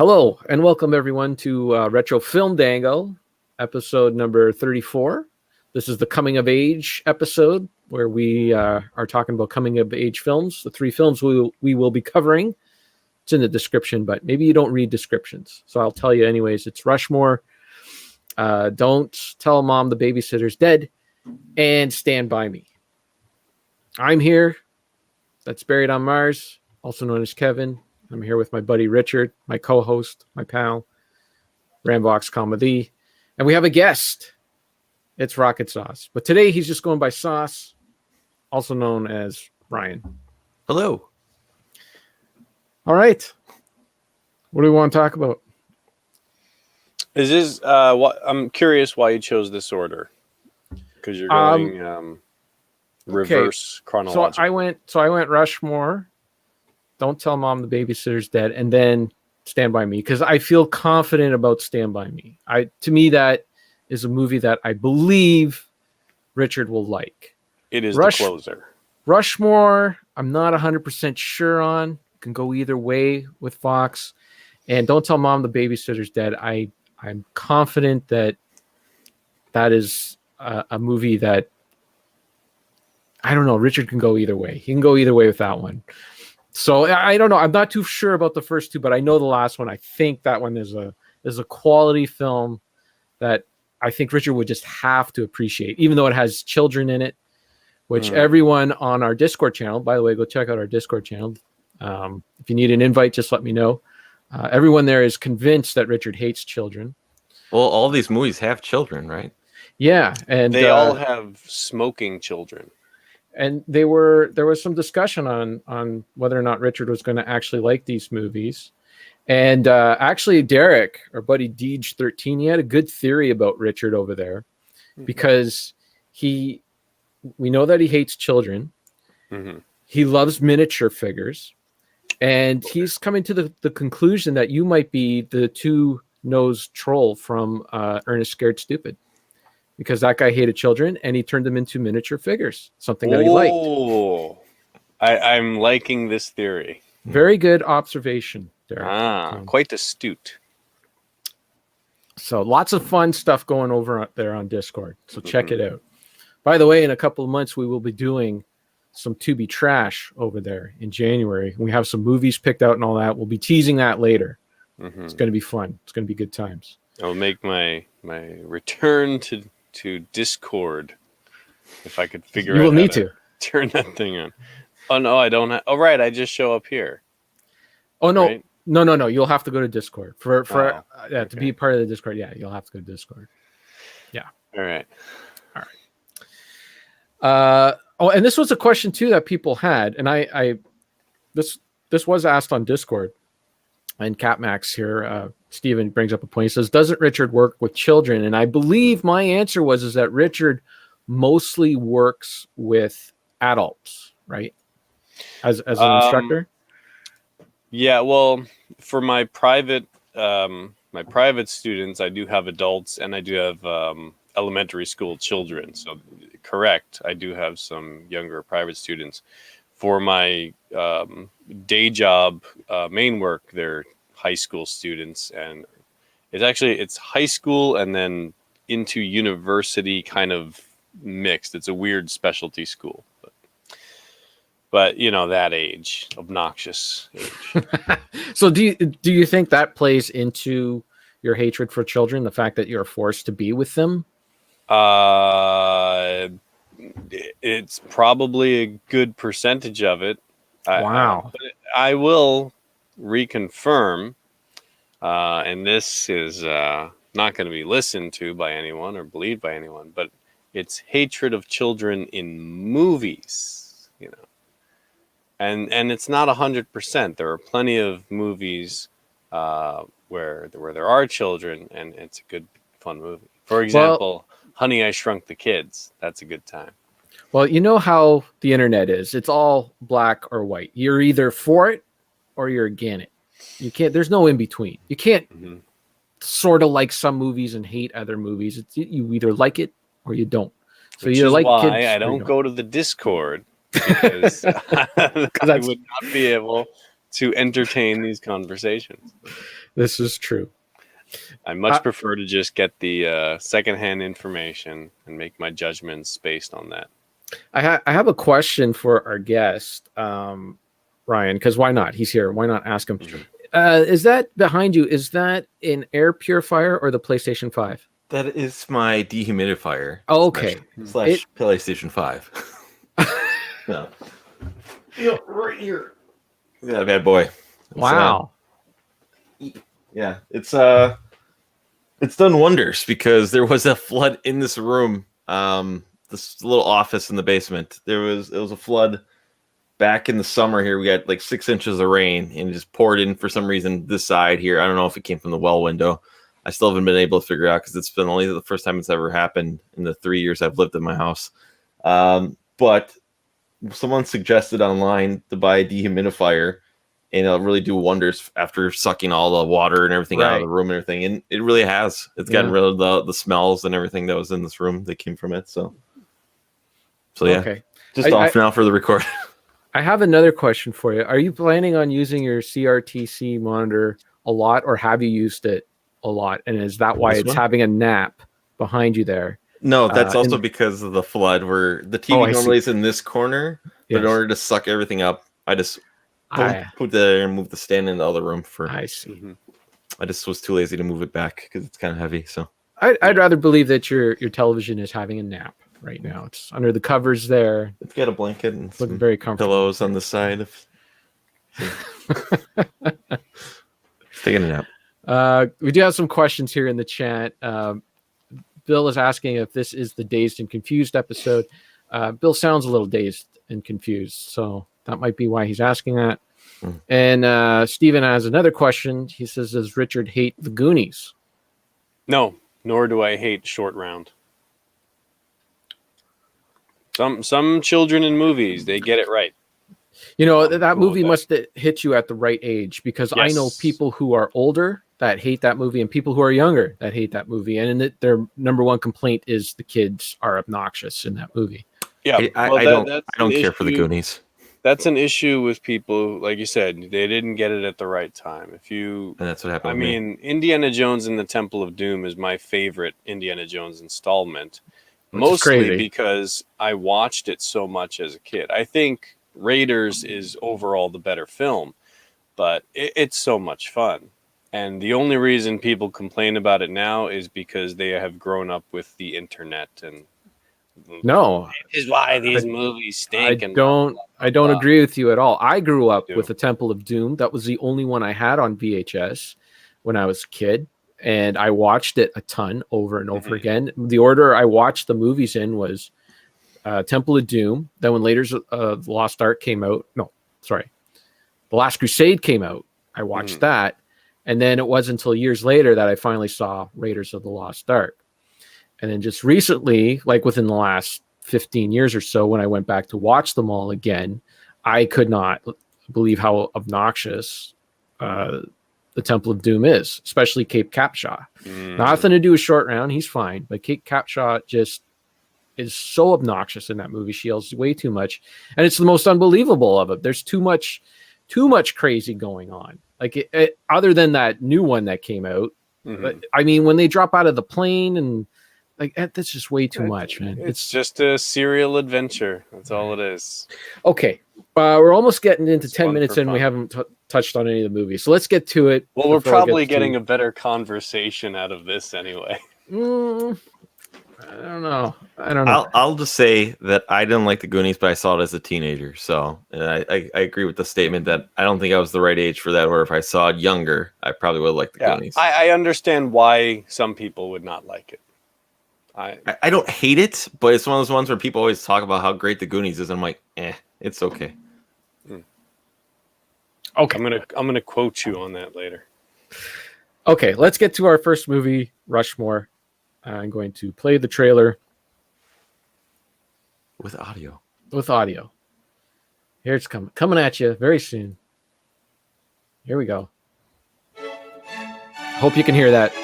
Hello and welcome everyone to Retro Filmdango, episode number 34. This is the coming of age episode where we are talking about coming of age films. The three films we will be covering. It's in the description, but maybe you don't read descriptions, so I'll tell you anyways. It's Rushmore, Don't Tell Mom the Babysitter's Dead, and Stand By Me. I'm here. That's Buried on Mars, also known as Kevin. I'm here with my buddy Richard, my co-host, my pal, Rambox Comedy, and we have a guest. It's itsRocketSauce, but today he's just going by Sauce, also known as Ryan. Hello. All right. What do we want to talk about? Is this I'm curious why you chose this order, because you're going reverse chronological. So I went Rushmore, Don't Tell Mom the Babysitter's Dead, and then Stand By Me, because I feel confident about Stand By Me. To me, that is a movie that I believe Richard will like. It is the closer. Rushmore, I'm not 100% sure on. Can go either way with Fox. And Don't Tell Mom the Babysitter's Dead. I'm confident that is a movie that, I don't know, Richard can go either way. He can go either way with that one. So I don't know. I'm not too sure about the first two, but I know the last one. I think that one is a quality film that I think Richard would just have to appreciate, even though it has children in it, which everyone on our Discord channel, by the way, go check out our Discord channel. If you need an invite, just let me know. Everyone there is convinced that Richard hates children. Well, all these movies have children, right? Yeah, and they all have smoking children. And there was some discussion on whether or not Richard was going to actually like these movies. And actually, Derek, our buddy Deej13, he had a good theory about Richard over there, because we know that he hates children. Mm-hmm. He loves miniature figures. And he's coming to the conclusion that you might be the two-nosed troll from Ernest Scared Stupid, because that guy hated children and he turned them into miniature figures, something that he liked. Oh, I'm liking this theory. Very good observation, Derek. Quite astute. So lots of fun stuff going over there on Discord. So check it out. By the way, in a couple of months, we will be doing some Tubi trash over there in January. We have some movies picked out and all that. We'll be teasing that later. Mm-hmm. It's going to be fun. It's going to be good times. I'll make my return to Discord if I could figure out. You will need to turn that thing on. Oh no, I don't. Right, I just show up here. Oh no, right? no. You'll have to go to Discord to okay. be part of the Discord. Yeah, you'll have to go to Discord. Yeah. All right. And this was a question too that people had, and this was asked on Discord, and CatMax here, Steven brings up a point. He says, "Doesn't Richard work with children?" And I believe my answer is that Richard mostly works with adults, right? As an instructor. Yeah, well, for my private students, I do have adults, and I do have elementary school children. So correct, I do have some younger private students. For my day job, main work, they're high school students, and it's high school and then into university kind of mixed. It's a weird specialty school, but you know, that age, obnoxious age. So do you think that plays into your hatred for children, the fact that you're forced to be with them? It's probably a good percentage of it. Wow. I will reconfirm, and this is not going to be listened to by anyone or believed by anyone, but it's hatred of children in movies, you know. And it's not 100%. There are plenty of movies where there are children, and it's a good, fun movie. For example, Honey, I Shrunk the Kids. That's a good time. Well, you know how the internet is. It's all black or white. You're either for it or you're against it. You can't. There's no in between. You can't sort of like some movies and hate other movies. You either like it or you don't. So Which you is like why kids. I don't go to the Discord, because I would not be able to entertain these conversations. This is true. I much prefer to just get the secondhand information and make my judgments based on that. I have a question for our guest, Ryan, because why not? He's here. Why not ask him? Is that behind you? Is that an air purifier or the PlayStation 5? That is my dehumidifier. Oh, okay. Slash PlayStation 5. No. Right here. Yeah, bad boy. Wow. Yeah, it's done wonders because there was a flood in this room. This little office in the basement. It was a flood back in the summer here. We got like 6 inches of rain and it just poured in for some reason this side here. I don't know if it came from the well window. I still haven't been able to figure out because it's been only the first time it's ever happened in the 3 years I've lived in my house. But someone suggested online to buy a dehumidifier, and it'll really do wonders after sucking all the water and everything out of the room and everything. And it really has. It's gotten rid of the smells and everything that was in this room that came from it. So yeah, okay. Just off now for the record. I have another question for you. Are you planning on using your CRTC monitor a lot, or have you used it a lot? And is that why it's having a nap behind you there? No, that's also because of the flood where the TV normally is in this corner. But in order to suck everything up, I just put there and move the stand in the other room I see. Mm-hmm. I just was too lazy to move it back because it's kind of heavy. So I'd rather believe that your television is having a nap right now. It's under the covers there. It's got a blanket and looking very comfortable. Pillows on the side. Taking a nap. We do have some questions here in the chat. Bill is asking if this is the Dazed and Confused episode. Bill sounds a little dazed and confused, so that might be why he's asking that. And Steven has another question. He says, does Richard hate the Goonies? No, nor do I hate Short Round. Some children in movies, they get it right. You know, that movie must hit you at the right age, because I know people who are older that hate that movie and people who are younger that hate that movie. And their number one complaint is the kids are obnoxious in that movie. Yeah, I don't care for the Goonies. That's an issue with people, like you said, they didn't get it at the right time. And that's what happened. I mean, Indiana Jones and the Temple of Doom is my favorite Indiana Jones installment, mostly because I watched it so much as a kid. I think Raiders is overall the better film, but it's so much fun. And the only reason people complain about it now is because they have grown up with the internet and no, this is why these movies stink. I don't agree with you at all. I grew up with the Temple of Doom. That was the only one I had on VHS when I was a kid, and I watched it a ton over and over again. The order I watched the movies in was Temple of Doom. Then when later The Lost Ark came out, The Last Crusade came out, I watched that. And then it wasn't until years later that I finally saw Raiders of the Lost Ark. And then just recently, like within the last 15 years or so, when I went back to watch them all again, I could not believe how obnoxious the Temple of Doom is, especially Cape Capshaw. Nothing to do with Short Round. He's fine. But Cape Capshaw just is so obnoxious in that movie. She yells way too much. And it's the most unbelievable of it. There's too much crazy going on. Like other than that new one that came out. But, I mean, when they drop out of the plane and like that's just way too much, man. It's just a serial adventure. That's all it is. Okay. We're almost getting into 10 minutes in. We haven't touched on any of the movies. So let's get to it. Well, we're probably getting a better conversation out of this anyway. I don't know. I'll just say that I didn't like the Goonies, but I saw it as a teenager. So I agree with the statement that I don't think I was the right age for that. Or if I saw it younger, I probably would have liked the Goonies. I understand why some people would not like it. I don't hate it, but it's one of those ones where people always talk about how great the Goonies is. And I'm like, it's okay. Okay. I'm gonna quote you on that later. Okay, let's get to our first movie, Rushmore. I'm going to play the trailer with audio. Here it's coming at you very soon. Here we go. Hope you can hear that.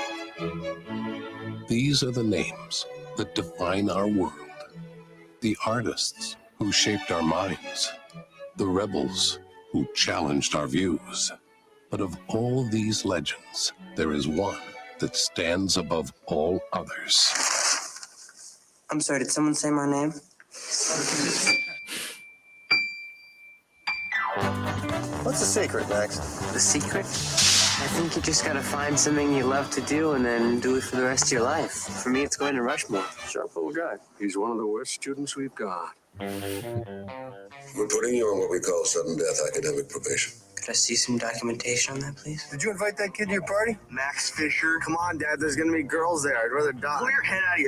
These are the names that define our world. The artists who shaped our minds. The rebels who challenged our views. But of all these legends, there is one that stands above all others. I'm sorry, did someone say my name? What's the secret, Max? The secret? I think you just gotta find something you love to do and then do it for the rest of your life. For me, it's going to Rushmore. Sharp little guy. He's one of the worst students we've got. We're putting you on what we call sudden death academic probation. Could I see some documentation on that, please? Did you invite that kid to your party? Max Fisher? Come on, Dad. There's gonna be girls there. I'd rather die. Pull your head out of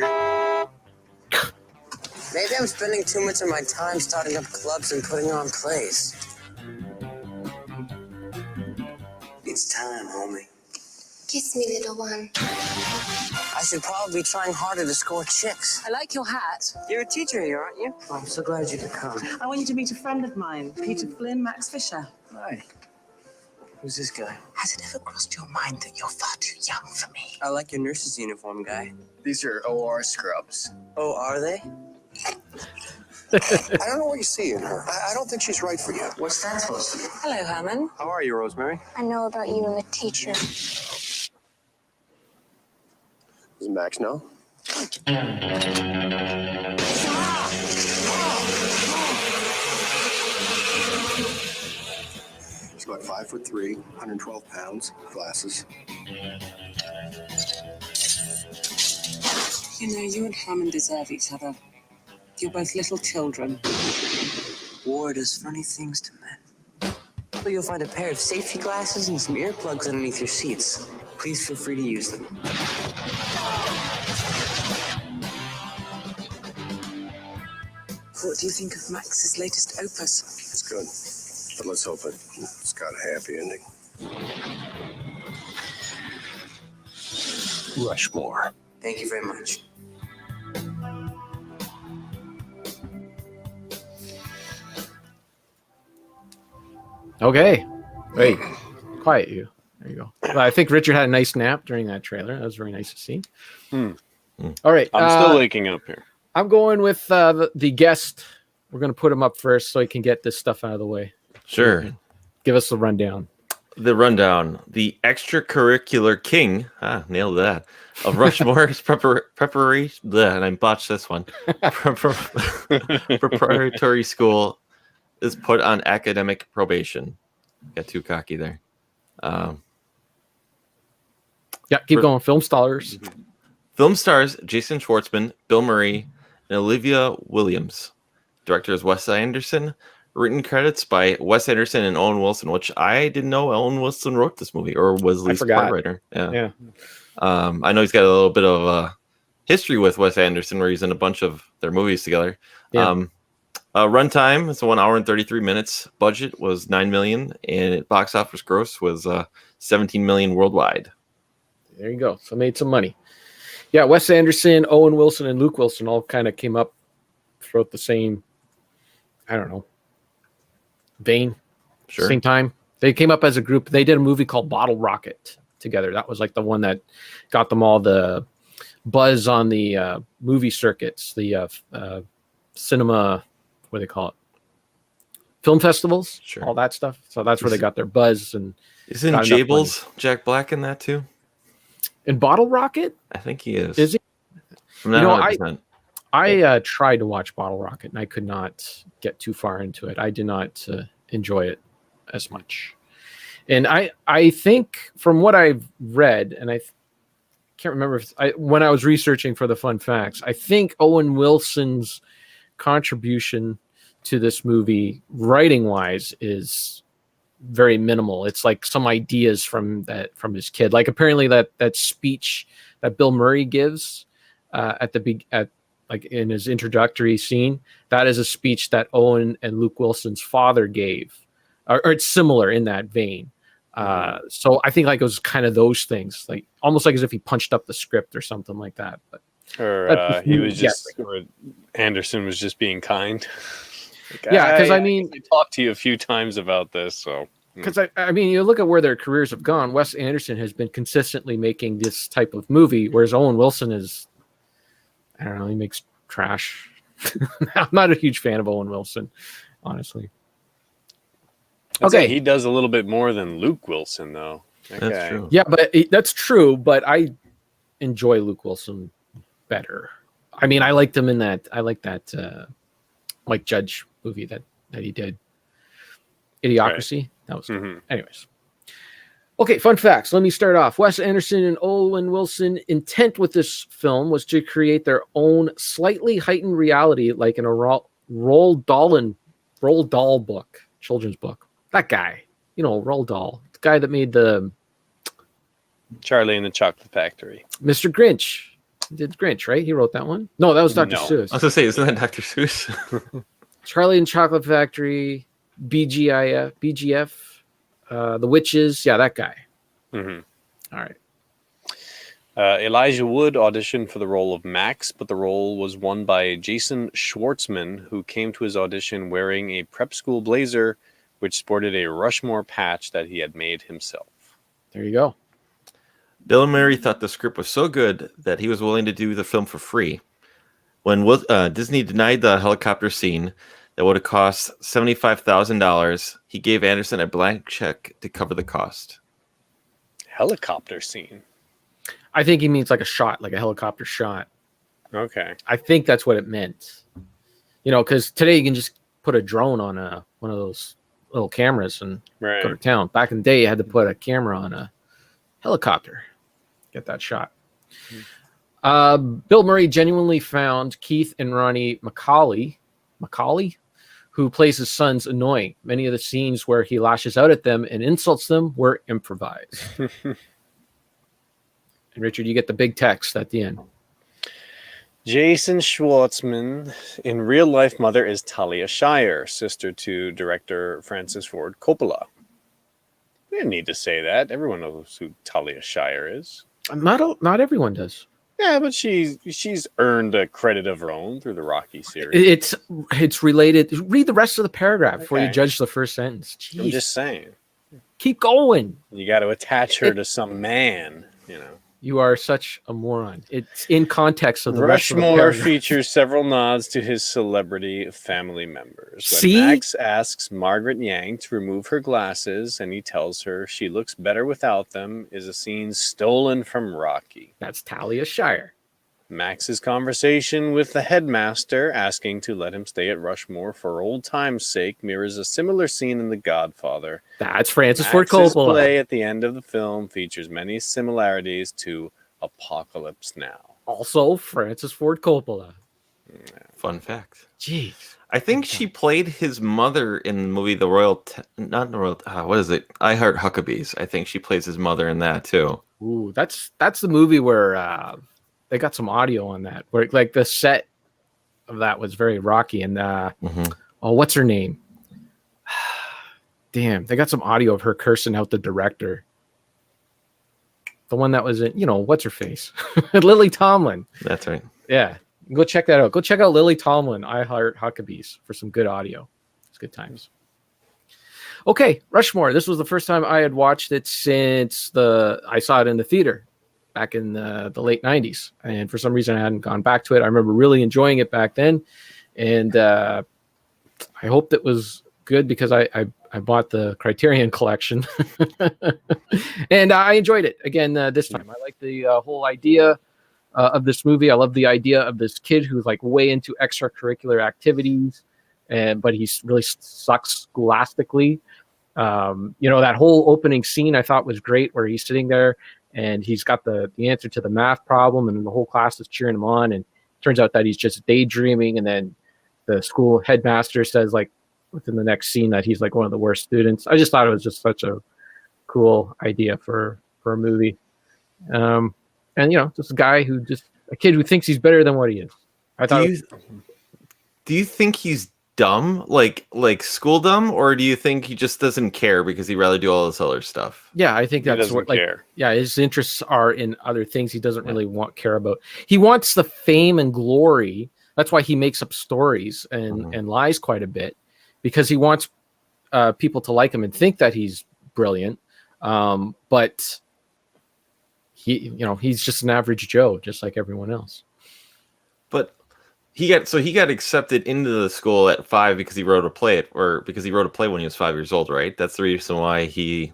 here. Maybe I'm spending too much of my time starting up clubs and putting on plays. It's time, homie. Kiss me, little one. I should probably be trying harder to score chicks. I like your hat. You're a teacher here, aren't you? Oh, I'm so glad you could come. I want you to meet a friend of mine, Peter Flynn, Max Fisher. Hi. Who's this guy? Has it ever crossed your mind that you're far too young for me? I like your nurse's uniform, guy. These are OR scrubs. Oh, are they? I don't know what you see in her. I don't think she's right for you. What's that supposed to be? Hello, Herman. How are you, Rosemary? I know about you and the teacher. Does Max know? He's about 5'3", 112 pounds, glasses. You know, you and Herman deserve each other. You're both little children. War does funny things to men. Well, you'll find a pair of safety glasses and some earplugs underneath your seats. Please feel free to use them. What do you think of Max's latest opus? It's good, but let's hope it's got a happy ending. Rushmore. Thank you very much. Okay. Wait. Quiet you. There you go. Well, I think Richard had a nice nap during that trailer. That was very nice to see. All right. I'm still waking up here. I'm going with the guest. We're going to put him up first so he can get this stuff out of the way. Sure. Give us the rundown. The rundown. The extracurricular king, nailed that, of Rushmore's preparation, and I botched this one, preparatory school is put on academic probation. Got too cocky there. Yeah, keep going. Film stars. Film stars Jason Schwartzman, Bill Murray, and Olivia Williams. Director is Wes Anderson. Written credits by Wes Anderson and Owen Wilson, which I didn't know Owen Wilson wrote this movie or was at least part writer. Yeah. I know he's got a little bit of history with Wes Anderson where he's in a bunch of their movies together. Yeah. Runtime is 1 hour and 33 minutes. Budget was $9 million, and box office gross was $17 million worldwide. There you go. So made some money. Yeah, Wes Anderson, Owen Wilson, and Luke Wilson all kind of came up throughout the same, I don't know, vein. Sure. Same time. They came up as a group. They did a movie called Bottle Rocket together. That was like the one that got them all the buzz on the movie circuits, the cinema, what do they call it? Film festivals, sure. All that stuff. So that's where they got their buzz. And isn't Jables Jack Black in that too? In Bottle Rocket? I think he is. Is he? I'm not 100%. I tried to watch Bottle Rocket and I could not get too far into it. I did not enjoy it as much. And I think from what I've read, and I can't remember if when I was researching for the fun facts, I think Owen Wilson's contribution to this movie writing wise is very minimal. It's like some ideas from his kid. Like apparently that speech that Bill Murray gives at like in his introductory scene, that is a speech that Owen and Luke Wilson's father gave, or it's similar in that vein. So I think like it was kind of those things, like almost like as if he punched up the script or something like that. But he was just, or Anderson was just being kind. Like, yeah, because I mean, I talked to you a few times about this, so. Because I mean, you look at where their careers have gone. Wes Anderson has been consistently making this type of movie, whereas Owen Wilson is, I don't know, he makes trash. I'm not a huge fan of Owen Wilson, honestly. I'd say Okay. he does a little bit more than Luke Wilson, though. That That's guy. true. Yeah, but that's true. But I enjoy Luke Wilson better. I mean, I liked him in that. I like that Mike Judge movie that he did. Idiocracy. That was cool. Mhm. Anyways. Okay, fun facts. Let me start off. Wes Anderson and Owen Wilson intent with this film was to create their own slightly heightened reality, like in a Roald Dahl book, children's book. That guy, Roald Dahl, the guy that made the Charlie and the Chocolate Factory. Mr. Grinch. He did Grinch, right? He wrote that one. No, that was Dr. No. Seuss. I was gonna say, isn't that Dr. Seuss? Charlie and Chocolate Factory, BGF, The Witches. Yeah, that guy. Mm-hmm. All right. Elijah Wood auditioned for the role of Max, but the role was won by Jason Schwartzman, who came to his audition wearing a prep school blazer, which sported a Rushmore patch that he had made himself. There you go. Bill Murray thought the script was so good that he was willing to do the film for free. When Disney denied the helicopter scene that would have cost $75,000, he gave Anderson a blank check to cover the cost. Helicopter scene. I think he means like a shot, like a helicopter shot. Okay. I think that's what it meant. Because today you can just put a drone on one of those little cameras and Right. go to town. Back in the day, you had to put a camera on a helicopter, get that shot. Bill Murray genuinely found Keith and Ronnie Macaulay, who plays his sons, annoying. Many of the scenes where he lashes out at them and insults them were improvised. And Richard, you get the big text at the end. Jason Schwartzman, in real life, mother is Talia Shire, sister to director Francis Ford Coppola. We didn't need to say that. Everyone knows who Talia Shire is. Not everyone does. Yeah, but she's earned a credit of her own through the Rocky series. It's related. Read the rest of the paragraph before you Okay. judge the first sentence. Jeez. I'm just saying. Keep going. You got to attach her to some man, You are such a moron. It's in context of the rest of the Rushmore paragraph. features several nods to his celebrity family members. When See? Max asks Margaret Yang to remove her glasses and he tells her she looks better without them, is a scene stolen from Rocky. That's Talia Shire. Max's conversation with the headmaster asking to let him stay at Rushmore for old time's sake mirrors a similar scene in The Godfather. That's Francis Ford Max's Coppola. play at the end of the film features many similarities to Apocalypse Now. Also Francis Ford Coppola. Fun fact. Jeez. I think she played his mother in the movie what is it? I Heart Huckabees. I think she plays his mother in that too. Ooh, that's the movie where they got some audio on that. Where like the set of that was very rocky and what's her name? Damn, they got some audio of her cursing out the director. The one that was in, what's her face? Lily Tomlin. That's right. Yeah. Go check that out. Go check out Lily Tomlin, I Heart Huckabees for some good audio. It's good times. Okay, Rushmore. This was the first time I had watched it since I saw it in the theater back in the late 90s. And for some reason I hadn't gone back to it. I remember really enjoying it back then. And I hoped it was good because I bought the Criterion collection. And I enjoyed it again this time. I like the whole idea of this movie. I love the idea of this kid who's like way into extracurricular activities, but he really sucks scholastically. That whole opening scene I thought was great, where he's sitting there and he's got the answer to the math problem, and the whole class is cheering him on. And it turns out that he's just daydreaming. And then the school headmaster says, like, within the next scene, that he's like one of the worst students. I just thought it was just such a cool idea for a movie. And just a kid who thinks he's better than what he is. Do you think he's dumb, like school dumb, or do you think he just doesn't care because he'd rather do all this other stuff? Yeah, I think that's what care. Yeah, his interests are in other things he doesn't really care about. He wants the fame and glory. That's why he makes up stories and lies quite a bit, because he wants people to like him and think that he's brilliant. But he's just an average Joe, just like everyone else. But he got accepted into the school at 5 because he wrote a play because he wrote a play when he was 5 years old, right? That's the reason why he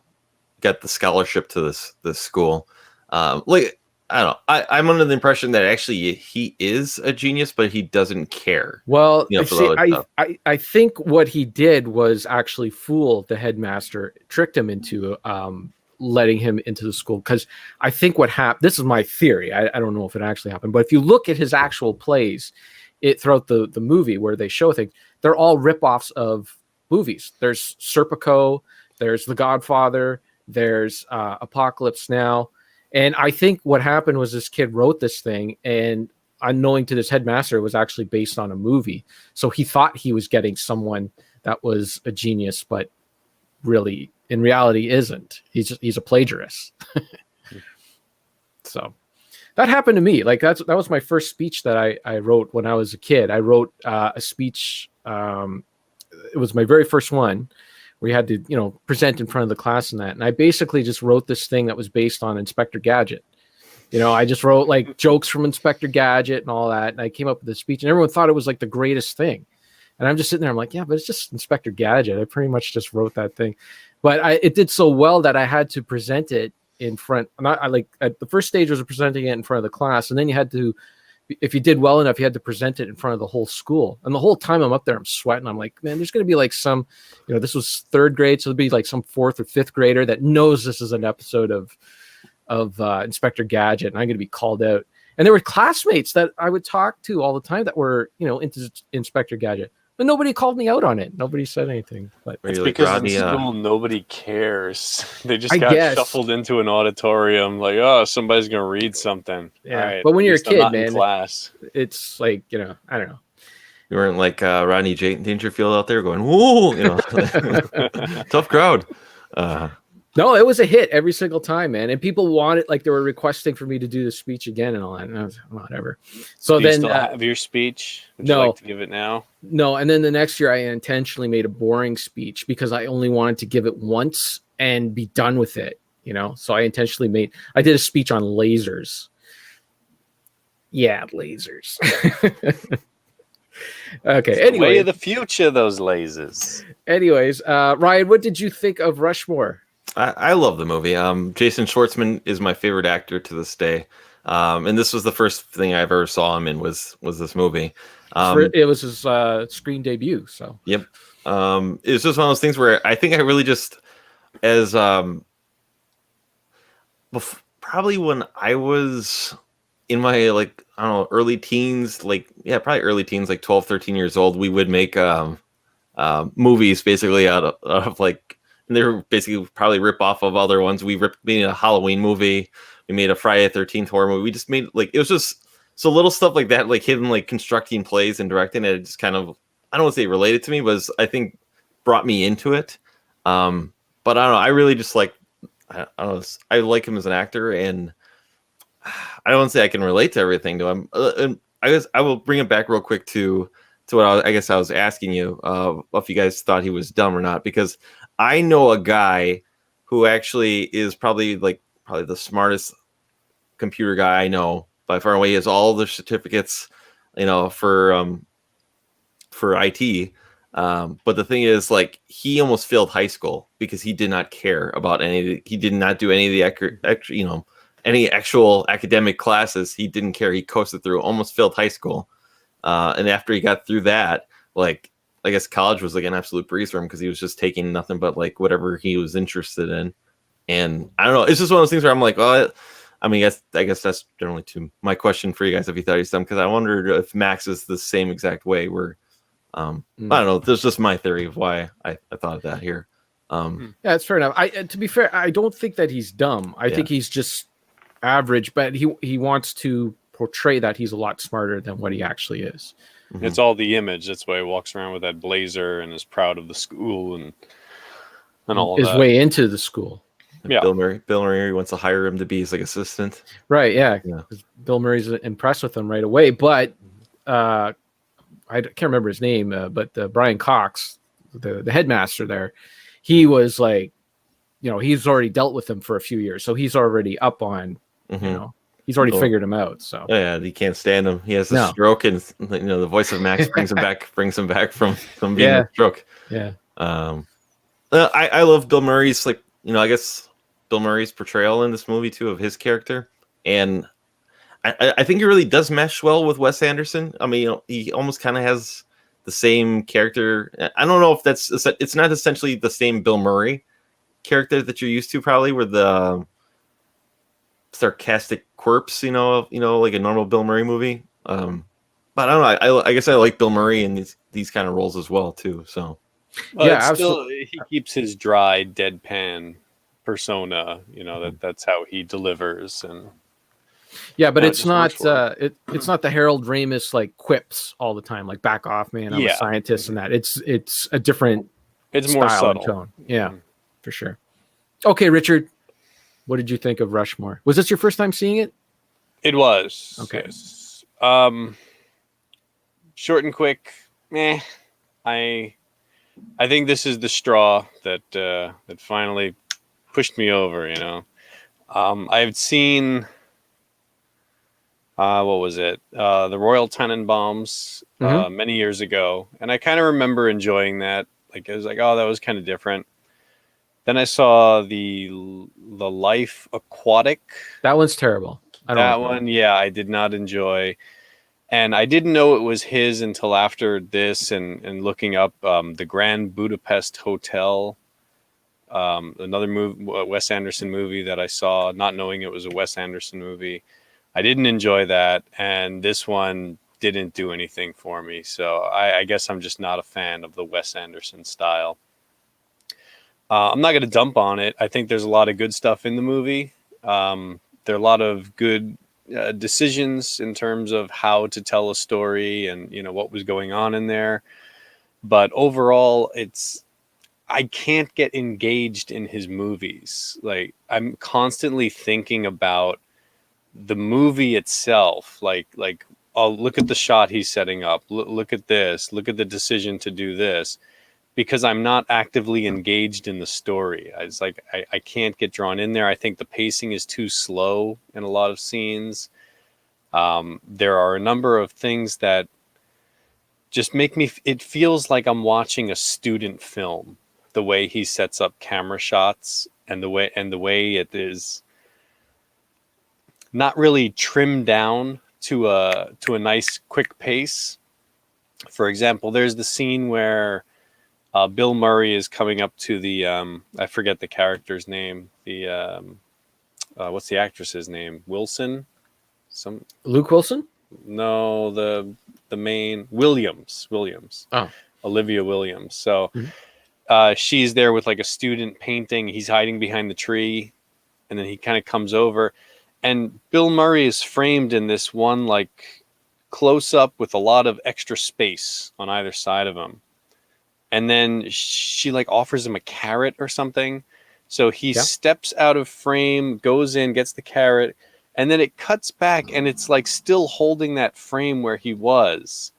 got the scholarship to this school. Like, I don't know. I'm under the impression that actually he is a genius, but he doesn't care. Well, For the other stuff. I think what he did was actually fool the headmaster, tricked him into letting him into the school. Because I think what happened, this is my theory, I don't know if it actually happened, but if you look at his actual plays throughout the movie where they show things, they're all ripoffs of movies. There's Serpico, there's The Godfather, there's Apocalypse Now. And I think what happened was this kid wrote this thing, and unknowing to this headmaster, it was actually based on a movie. So he thought he was getting someone that was a genius, but really, in reality, isn't. He's a plagiarist. So that happened to me. Like that was my first speech that I wrote when I was a kid. I wrote a speech. It was my very first one, where you had to, present in front of the class and that. And I basically just wrote this thing that was based on Inspector Gadget. I just wrote like jokes from Inspector Gadget and all that. And I came up with this speech, and everyone thought it was like the greatest thing. And I'm just sitting there, I'm like, yeah, but it's just Inspector Gadget. I pretty much just wrote that thing. But it did so well that I had to present it in front. At the first stage was presenting it in front of the class. And then you had to, if you did well enough, you had to present it in front of the whole school. And the whole time I'm up there, I'm sweating. I'm like, man, there's going to be like some, this was 3rd grade. So there'll be like some 4th or 5th grader that knows this is an episode of Inspector Gadget. And I'm going to be called out. And there were classmates that I would talk to all the time that were, into Inspector Gadget. But nobody called me out on it. Nobody said anything. But it's because in school nobody cares. They just got shuffled into an auditorium, like, oh, somebody's gonna read something. Yeah, right, but when you're a kid, man, class, it's like I don't know. You weren't like Rodney Dangerfield out there going, "Whoa," tough crowd. No, it was a hit every single time, man. And people wanted, like, they were requesting for me to do the speech again and all that. And I was whatever. So do you then, still have your speech? Would no, you like to give it now? No. And then the next year, I intentionally made a boring speech because I only wanted to give it once and be done with it. So I intentionally I did a speech on lasers. Yeah, lasers. Okay. Anyway, way of the future, those lasers. Anyways, Ryan, what did you think of Rushmore? I love the movie. Jason Schwartzman is my favorite actor to this day. And this was the first thing I ever saw him in was this movie. It was his screen debut. So yep. It was just one of those things where I think I really just, as probably when I was in my early teens, probably early teens, like 12, 13 years old, we would make movies basically out of and they were basically probably rip off of other ones. We made a Halloween movie. We made a Friday the 13th horror movie. We just made it was just so little stuff like that, like him constructing plays and directing it. It just kind of, I don't want to say related to me, but I think brought me into it. But I don't know. I really just I don't know. I like him as an actor, and I don't want to say I can relate to everything to him. And I guess I will bring it back real quick to what I was asking you if you guys thought he was dumb or not, because I know a guy who actually is probably the smartest computer guy I know by far and away. He has all the certificates, for IT. But the thing is, he almost failed high school because he did not care about he did not do any of the any actual academic classes. He didn't care. He coasted through, almost failed high school. And after he got through that, I guess college was an absolute breeze for him because he was just taking nothing but whatever he was interested in. And I don't know, it's just one of those things where I'm like, well, I guess that's generally my question for you guys if you thought he's dumb, because I wondered if Max is the same exact way where I don't know, there's just my theory of why I thought of that here. Yeah, it's fair enough. To be fair, I don't think that he's dumb. I think he's just average, but he wants to portray that he's a lot smarter than what he actually is. Mm-hmm. It's all the image. That's why he walks around with that blazer and is proud of the school and all his that. way into the school. Yeah. Bill Murray wants to hire him to be his assistant. Right. Yeah. Bill Murray's impressed with him right away, but I can't remember his name, but Brian Cox, the headmaster there, he was he's already dealt with him for a few years, so he's already up on, he's already Oh. figured him out. So Oh, yeah, he can't stand him. He has a No. stroke, and the voice of Max brings him back from being Yeah. a stroke. yeah, I love Bill Murray's I guess Bill Murray's portrayal in this movie too of his character, and I think it really does mesh well with Wes Anderson. I mean, he almost kind of has the same character. I don't know if it's not essentially the same Bill Murray character that you're used to, probably, with the sarcastic quirks, like a normal Bill Murray movie. But I don't know. I guess I like Bill Murray in these kind of roles as well too. So Well, Yeah, it's absolutely. still, he keeps his dry deadpan persona. That's how he delivers, and yeah, but No, it it's just not works for it's not the Harold Ramis like quips all the time, like back off, man, I'm a Yeah. scientist, and that it's a different it's more style and subtle. tone. Yeah, Mhm. for sure. Okay, Richard, what did you think of Rushmore? Was this your first time seeing it? It was Okay. Yes. Short and quick. I think this is the straw that finally pushed me over. I've seen what was it? The Royal Tenenbaums many years ago, and I kind of remember enjoying that. Like, it was like, oh, that was kind of different. Then I saw the Life Aquatic. That one's terrible. I don't That like one, yeah, I did not enjoy. And I didn't know it was his until after this and looking up the Grand Budapest Hotel, another Wes Anderson movie that I saw, not knowing it was a Wes Anderson movie. I didn't enjoy that, and this one didn't do anything for me. So I guess I'm just not a fan of the Wes Anderson style. I'm not going to dump on it. I think there's a lot of good stuff in the movie. There are a lot of good decisions in terms of how to tell a story and what was going on in there. But overall, I can't get engaged in his movies. Like, I'm constantly thinking about the movie itself. Like I'll look at the shot he's setting up. Look at this. Look at the decision to do this. Because I'm not actively engaged in the story. It's like I can't get drawn in there. I think the pacing is too slow in a lot of scenes. There are a number of things that just make me... It feels like I'm watching a student film. The way he sets up camera shots and the way it is not really trimmed down to a nice quick pace. For example, there's the scene where Bill Murray is coming up to the I forget the character's name. The what's the actress's name? Wilson? Luke Wilson? No, the main Williams. Oh. Olivia Williams. So she's there with like a student painting. He's hiding behind the tree, and then he kind of comes over, and Bill Murray is framed in this one like close up with a lot of extra space on either side of him. And then she like offers him a carrot or something. So he steps out of frame, goes in, gets the carrot, and then it cuts back and it's like still holding that frame where he was.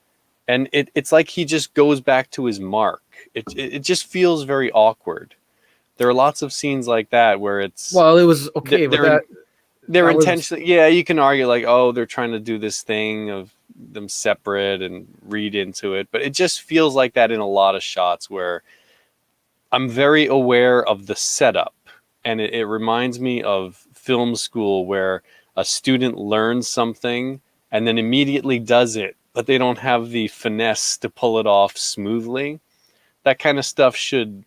And it's like he just goes back to his mark. It just feels very awkward. There are lots of scenes like that where it's... Well, it was okay, but they're that was- intentionally... Yeah, you can argue like, oh, they're trying to do this thing of them separate and read into it, but it just feels like that in a lot of shots where I'm very aware of the setup, and it reminds me of film school where a student learns something and then immediately does it, but they don't have the finesse to pull it off smoothly. That kind of stuff should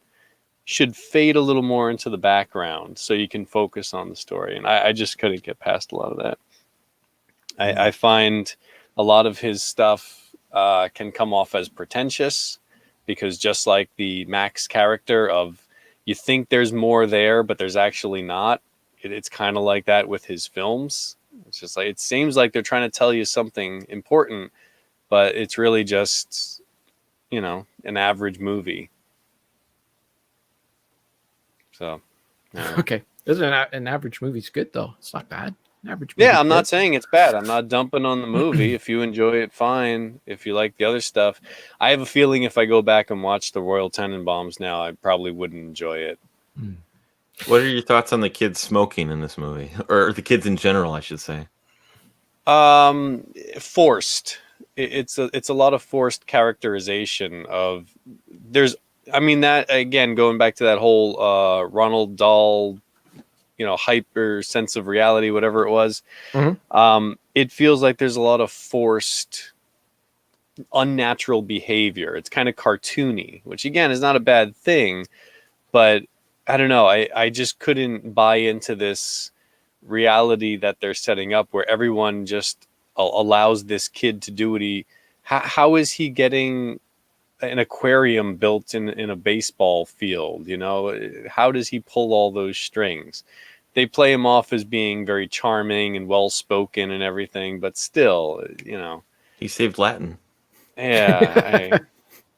fade a little more into the background so you can focus on the story, and I just couldn't get past a lot of that. I find a lot of his stuff can come off as pretentious because just like the Max character of you think there's more there, but there's actually not. It's kind of like that with his films. It's just like, it seems like they're trying to tell you something important, but it's really just, an average movie. So, yeah. Okay. Isn't an average movie's good though? It's not bad. An average movie's Yeah, I'm not good. saying it's bad. I'm not dumping on the movie. If you enjoy it, fine. If you like the other stuff, I have a feeling if I go back and watch the Royal Tenenbaums now, I probably wouldn't enjoy it. What are your thoughts on the kids smoking in this movie, or the kids in general, I should say? Forced. It's a lot of forced characterization of there's. I mean that again, going back to that whole Ronald Dahl, hyper sense of reality, whatever it was. It feels like there's a lot of forced, unnatural behavior. It's kind of cartoony, which again is not a bad thing, but I don't know. I just couldn't buy into this reality that they're setting up where everyone just allows this kid to do what how is he getting an aquarium built in a baseball field? How does he pull all those strings? They play him off as being very charming and well-spoken and everything, but still, He saved Latin. Yeah.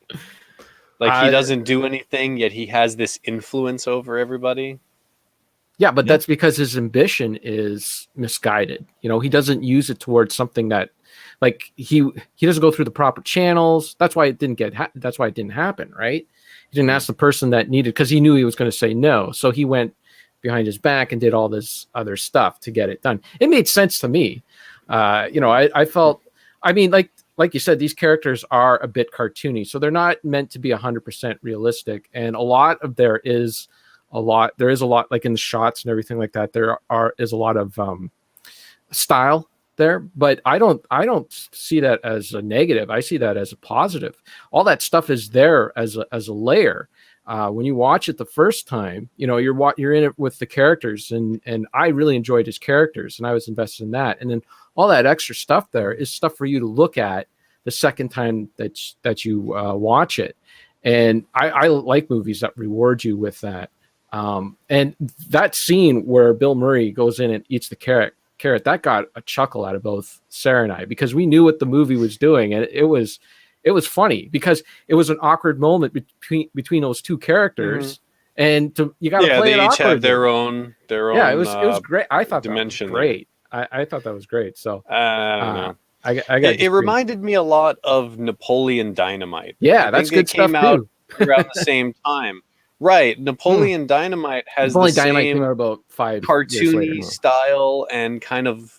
He doesn't do anything, yet he has this influence over everybody. Yeah, but that's because his ambition is misguided. He doesn't use it towards something that, he doesn't go through the proper channels. That's why it didn't that's why it didn't happen, right? He didn't ask the person that needed, because he knew he was going to say no. So he went behind his back and did all this other stuff to get it done. It made sense to me. I felt, like you said, these characters are a bit cartoony, so they're not meant to be 100% realistic. And there is a lot, like in the shots and everything like that, is a lot of style there, but I don't see that as a negative. I see that as a positive. All that stuff is there as a layer. When you watch it the first time, you're in it with the characters, and I really enjoyed his characters, and I was invested in that. And then all that extra stuff there is stuff for you to look at the second time that you watch it. And I like movies that reward you with that. And that scene where Bill Murray goes in and eats the carrot, that got a chuckle out of both Sarah and I, because we knew what the movie was doing, and it was funny because it was an awkward moment between those two characters, and you got to play it awkward. They each have their own. Yeah, it was great. I thought dimension that was great. I thought that was great. So I don't know. It reminded me a lot of Napoleon Dynamite. Yeah, that's good stuff came out too. around the same time. Right, Napoleon Dynamite has the Dynamite same came out about 5 cartoony style, and kind of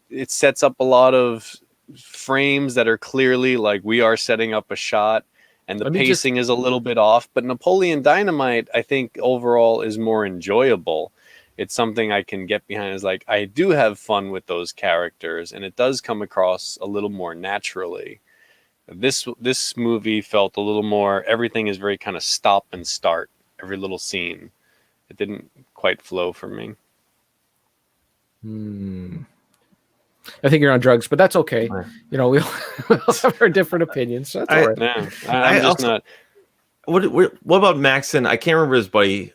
it sets up a lot of frames that are clearly like we are setting up a shot, and the pacing is a little bit off. But Napoleon Dynamite, I think overall is more enjoyable. It's something I can get behind. Is like I do have fun with those characters, and it does come across a little more naturally. This movie felt a little more. Everything is very kind of stop and start. Every little scene, it didn't quite flow for me. I think you're on drugs, but that's okay. We all have our different opinions. So that's all right. No, I'm just not. What about Max and I can't remember his buddy,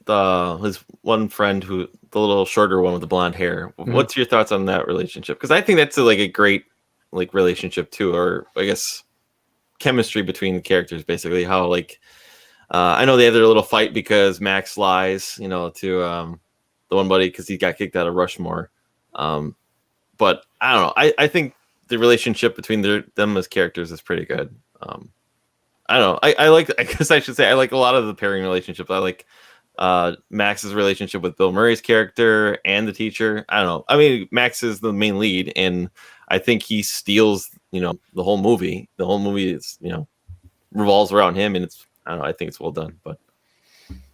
his one friend the little shorter one with the blonde hair. What's your thoughts on that relationship? Because I think that's a great relationship too, or I guess chemistry between the characters. Basically, how I know they have their little fight because Max lies, to the one buddy because he got kicked out of Rushmore. But I don't know. I think the relationship between them as characters is pretty good. I don't know. I guess I should say I like a lot of the pairing relationships. I like Max's relationship with Bill Murray's character and the teacher. I don't know. I mean, Max is the main lead, and I think he steals, the whole movie. The whole movie is, revolves around him, and I don't know. I think it's well done, but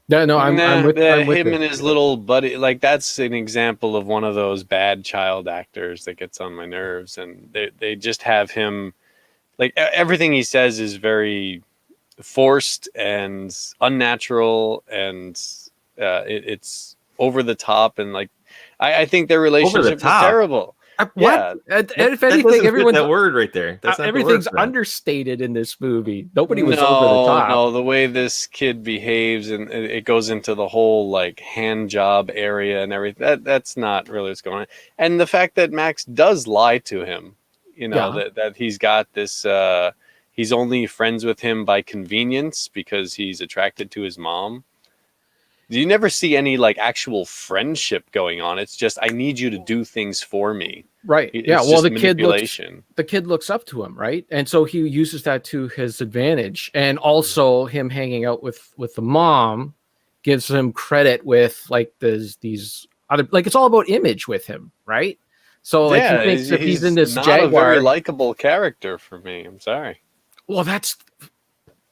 no, I'm with him and his little buddy. That's an example of one of those bad child actors that gets on my nerves, and they just have him. Everything he says is very forced and unnatural, and it's over the top, and I think their relationship is terrible. What? If anything, everyone's that word right there. That's everything's understated in this movie. Nobody was over the top. No, the way this kid behaves, and it goes into the whole hand job area and everything. That's not really what's going on. And the fact that Max does lie to him, that he's got this. He's only friends with him by convenience because he's attracted to his mom. You never see any actual friendship going on. It's just I need you to do things for me. Right. It's the kid looks up to him, right? And so he uses that to his advantage. And also him hanging out with the mom gives him credit with these other it's all about image with him, right? So like he thinks if he's in this not Jaguar, a very likable character for me. I'm sorry. well, that's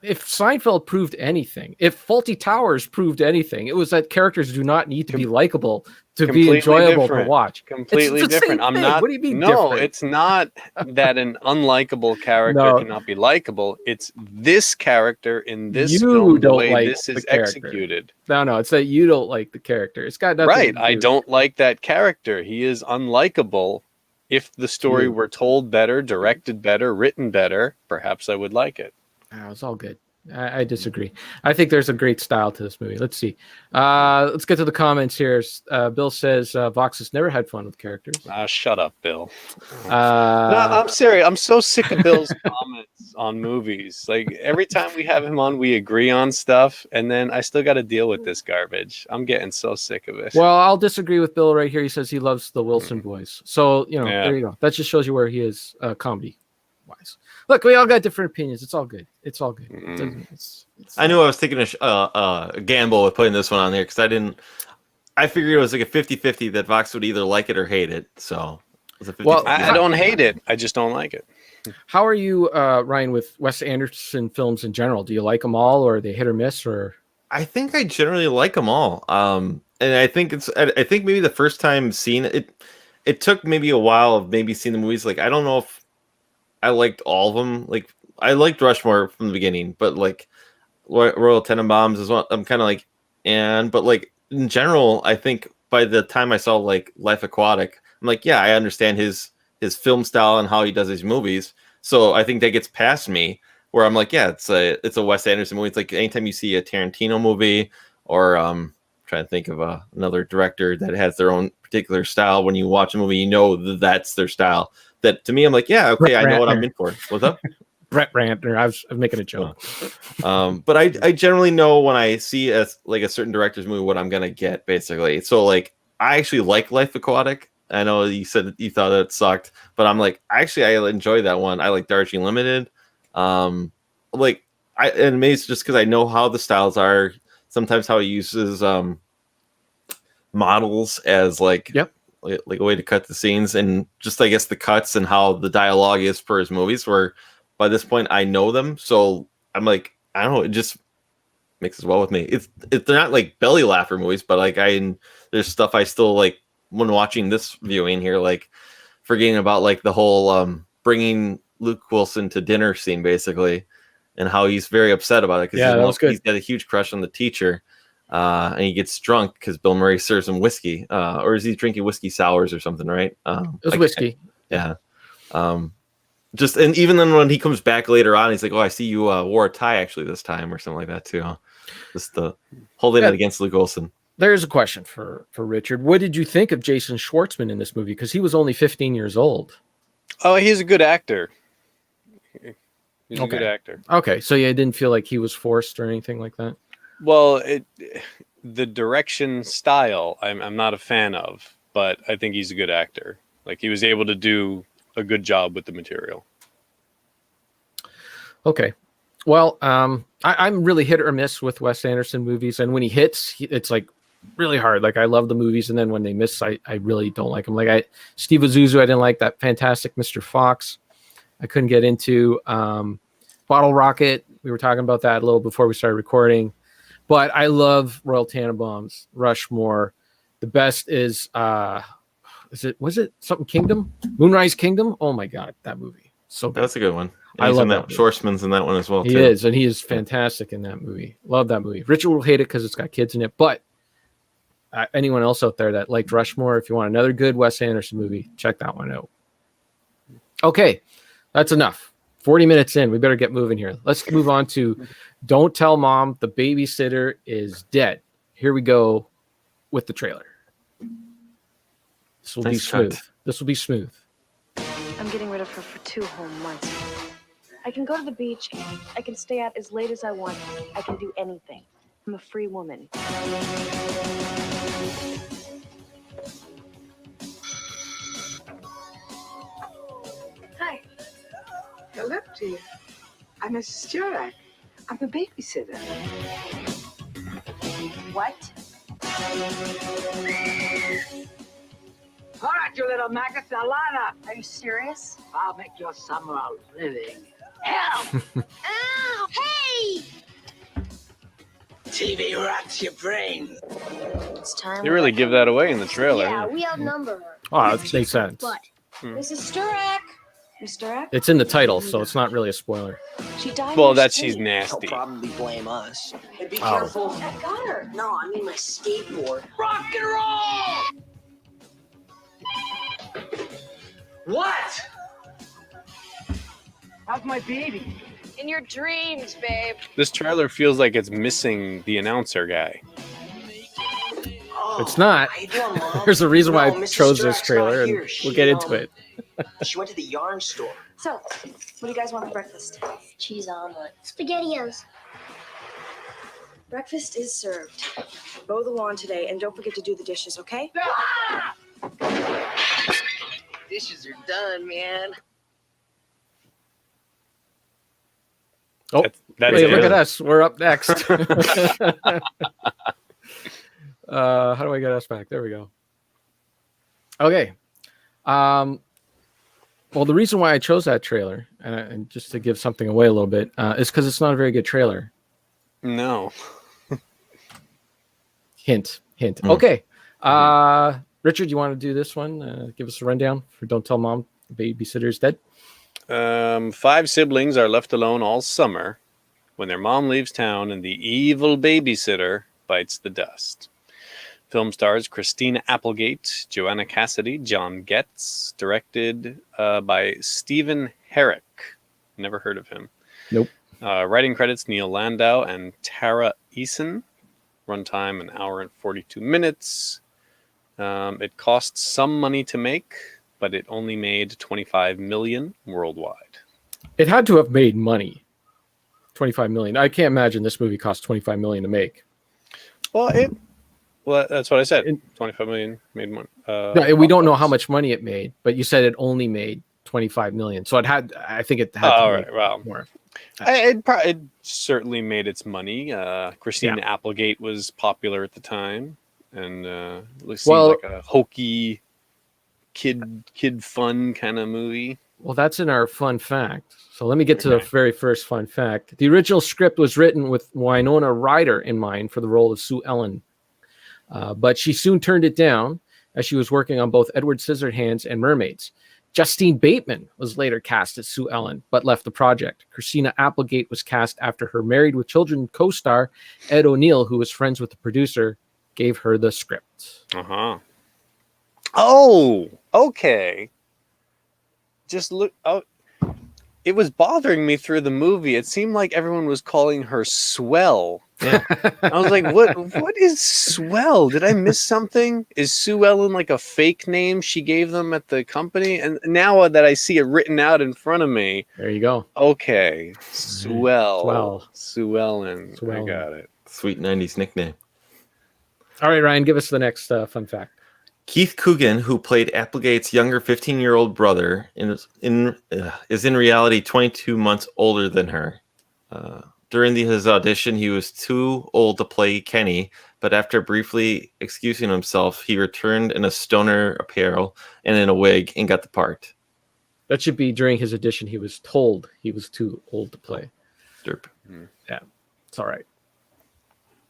if Seinfeld proved anything, if Fawlty Towers proved anything, it was that characters do not need to be likable to be enjoyable to watch. Completely It's the different. same I'm thing. not. What do you mean No, different? it's not that an unlikable character No. cannot be likable. It's this character in this You film, the don't way like this the is character. executed. No, it's that you don't like the character. It's got nothing Right. to do. I don't like that character. He is unlikable. If the story were told better, directed better, written better, perhaps I would like it. It's all good. I disagree. I think there's a great style to this movie. Let's see. Let's get to the comments here. Bill says Vox has never had fun with characters. Shut up, Bill. No, I'm serious. I'm so sick of Bill's comments on movies. Like every time we have him on, we agree on stuff, and then I still got to deal with this garbage. I'm getting so sick of it. Well, I'll disagree with Bill right here. He says he loves the Wilson boys. So, there you go. That just shows you where he is comedy wise. Look, we all got different opinions. It's all good. It's all good. I knew I was taking a gamble with putting this one on there because I figured it was like a 50-50 that Vox would either like it or hate it. So it was a 50-50. Well, I don't hate it. I just don't like it. How are you, Ryan, with Wes Anderson films in general? Do you like them all, or are they hit or miss? Or I think I generally like them all. And I think I think maybe the first time seeing it took maybe a while of maybe seeing the movies. Like I don't know if I liked all of them. Like I liked Rushmore from the beginning, but like Royal Tenenbaums is one. I'm kind of like, but like in general, I think by the time I saw like Life Aquatic, I'm like, yeah, I understand his film style and how he does his movies. So I think that gets past me where I'm like, yeah, it's a Wes Anderson movie. It's like anytime you see a Tarantino movie or trying to think of another director that has their own particular style. When you watch a movie, you know that's their style. That to me, I'm like, yeah, okay, I know what I'm in for. What's up? Brett Ratner. I was making a joke. But I generally know when I see a certain director's movie what I'm gonna get, basically. So like I actually like Life Aquatic. I know you said you thought it sucked, but I'm like, actually I enjoy that one. I like Darjeeling Limited. And maybe it's just because I know how the styles are. Sometimes how he uses models as like a way to cut the scenes, and just I guess the cuts and how the dialogue is for his movies. Where by this point I know them, so I'm like, I don't know, it just mixes well with me. They're not like belly laugher movies, but like there's stuff I still like when watching this viewing here, like forgetting about like the whole bringing Luke Wilson to dinner scene basically, and how he's very upset about it because he's got a huge crush on the teacher. And he gets drunk because Bill Murray serves him whiskey, or is he drinking whiskey sours or something? Right? It was whiskey. Yeah. And even then when he comes back later on, he's like, "Oh, I see you wore a tie actually this time," or something like that too. Just holding it against Luke Wilson. There's a question for Richard. What did you think of Jason Schwartzman in this movie? Because he was only 15 years old. Oh, he's a good actor. He's a good actor. Okay, so yeah, I didn't feel like he was forced or anything like that. Well, the direction style I'm not a fan of, but I think he's a good actor. Like he was able to do a good job with the material. Okay. Well, I'm really hit or miss with Wes Anderson movies, and when he hits, it's like really hard. Like I love the movies, and then when they miss, I really don't like them. Like Steve Azuzu, I didn't like that Fantastic Mr. Fox. I couldn't get into Bottle Rocket. We were talking about that a little before we started recording. But I love Royal Tenenbaums, Rushmore. The best is was it something Kingdom? Moonrise Kingdom? Oh my God, that movie. So good. That's a good one. I love that. Schwartzman's in that one as well. He is, and he is fantastic in that movie. Love that movie. Richard will hate it because it's got kids in it, but anyone else out there that liked Rushmore, if you want another good Wes Anderson movie, check that one out. Okay, that's enough. 40 minutes in, we better get moving here. Let's move on to Don't Tell Mom the Babysitter is Dead. Here we go with the trailer. This will be smooth. This will be smooth. I'm getting rid of her for 2 whole months. I can go to the beach. I can stay out as late as I want. I can do anything. I'm a free woman. Hi. Hello to you. I'm Mrs. Jurak. I'm a babysitter. What? All right, got you, little Magasalana. Are you serious? I'll make your summer a living hell. Ow! Hey! TV rots your brain. It's time. They really give that away in the trailer. Yeah, we outnumber her. Oh, that makes sense. But Mrs. Sturak. Miss Sturak? It's in the title, so it's not really a spoiler. She died. Well, in her that she's sleep. nasty. He'll probably blame us. Hey, be Oh. careful. I got her. No, I mean my skateboard. Rock and roll! What? How's my baby? In your dreams, babe. This trailer feels like it's missing the announcer guy. Oh, It's not. how you doing, Mom? There's a reason why No, I Mrs. chose this Sturak's trailer, not and here. we'll She, get into it. She went to the yarn store. So, what do you guys want for breakfast? Cheese omelet. SpaghettiOs. Breakfast is served. Mow the lawn today, and don't forget to do the dishes, okay? Dishes are done, man. Oh, That's hey, it. look at us. We're up next. How do I get us back? There we go. Okay. Well, the reason why I chose that trailer, and just to give something away a little bit, is because it's not a very good trailer. No. Hint. Okay. Richard, you want to do this one? Give us a rundown for Don't Tell Mom the Babysitter's Dead. 5 siblings are left alone all summer when their mom leaves town and the evil babysitter bites the dust. Film stars Christina Applegate, Joanna Cassidy, John Getz, directed by Stephen Herrick. Never heard of him. Nope. Writing credits Neil Landau and Tara Eason. Runtime an hour and 42 minutes. It cost some money to make, but it only made $25 million worldwide. It had to have made money. $25 million. I can't imagine this movie cost $25 million to make. Well, that's what I said. 25 million made money. No, we don't know how much money it made, but you said it only made 25 million. So I think it had to make more. It certainly made its money. Christina Applegate was popular at the time, and it seems like a hokey kid fun kind of movie. Well, that's in our fun fact. So let me get to the very first fun fact. The original script was written with Winona Ryder in mind for the role of Sue Ellen. But she soon turned it down as she was working on both Edward Scissorhands and Mermaids. Justine Bateman was later cast as Sue Ellen, but left the project. Christina Applegate was cast after her Married with Children co-star, Ed O'Neill, who was friends with the producer, gave her the script. Uh-huh. Oh, okay. Just look. Oh, it was bothering me through the movie. It seemed like everyone was calling her Swell. Yeah. I was like, what is Swell? Did I miss something? Is Sue Ellen like a fake name she gave them at the company? And now that I see it written out in front of me. There you go. Okay. Swell. Sue Ellen. Swell. I got it. Sweet 90s nickname. All right, Ryan, give us the next fun fact. Keith Coogan, who played Applegate's younger 15-year-old brother, is in reality 22 months older than her. During his audition, he was too old to play Kenny, but after briefly excusing himself, he returned in a stoner apparel and in a wig and got the part. That should be during his audition. He was told he was too old to play. Derp. Yeah, it's all right.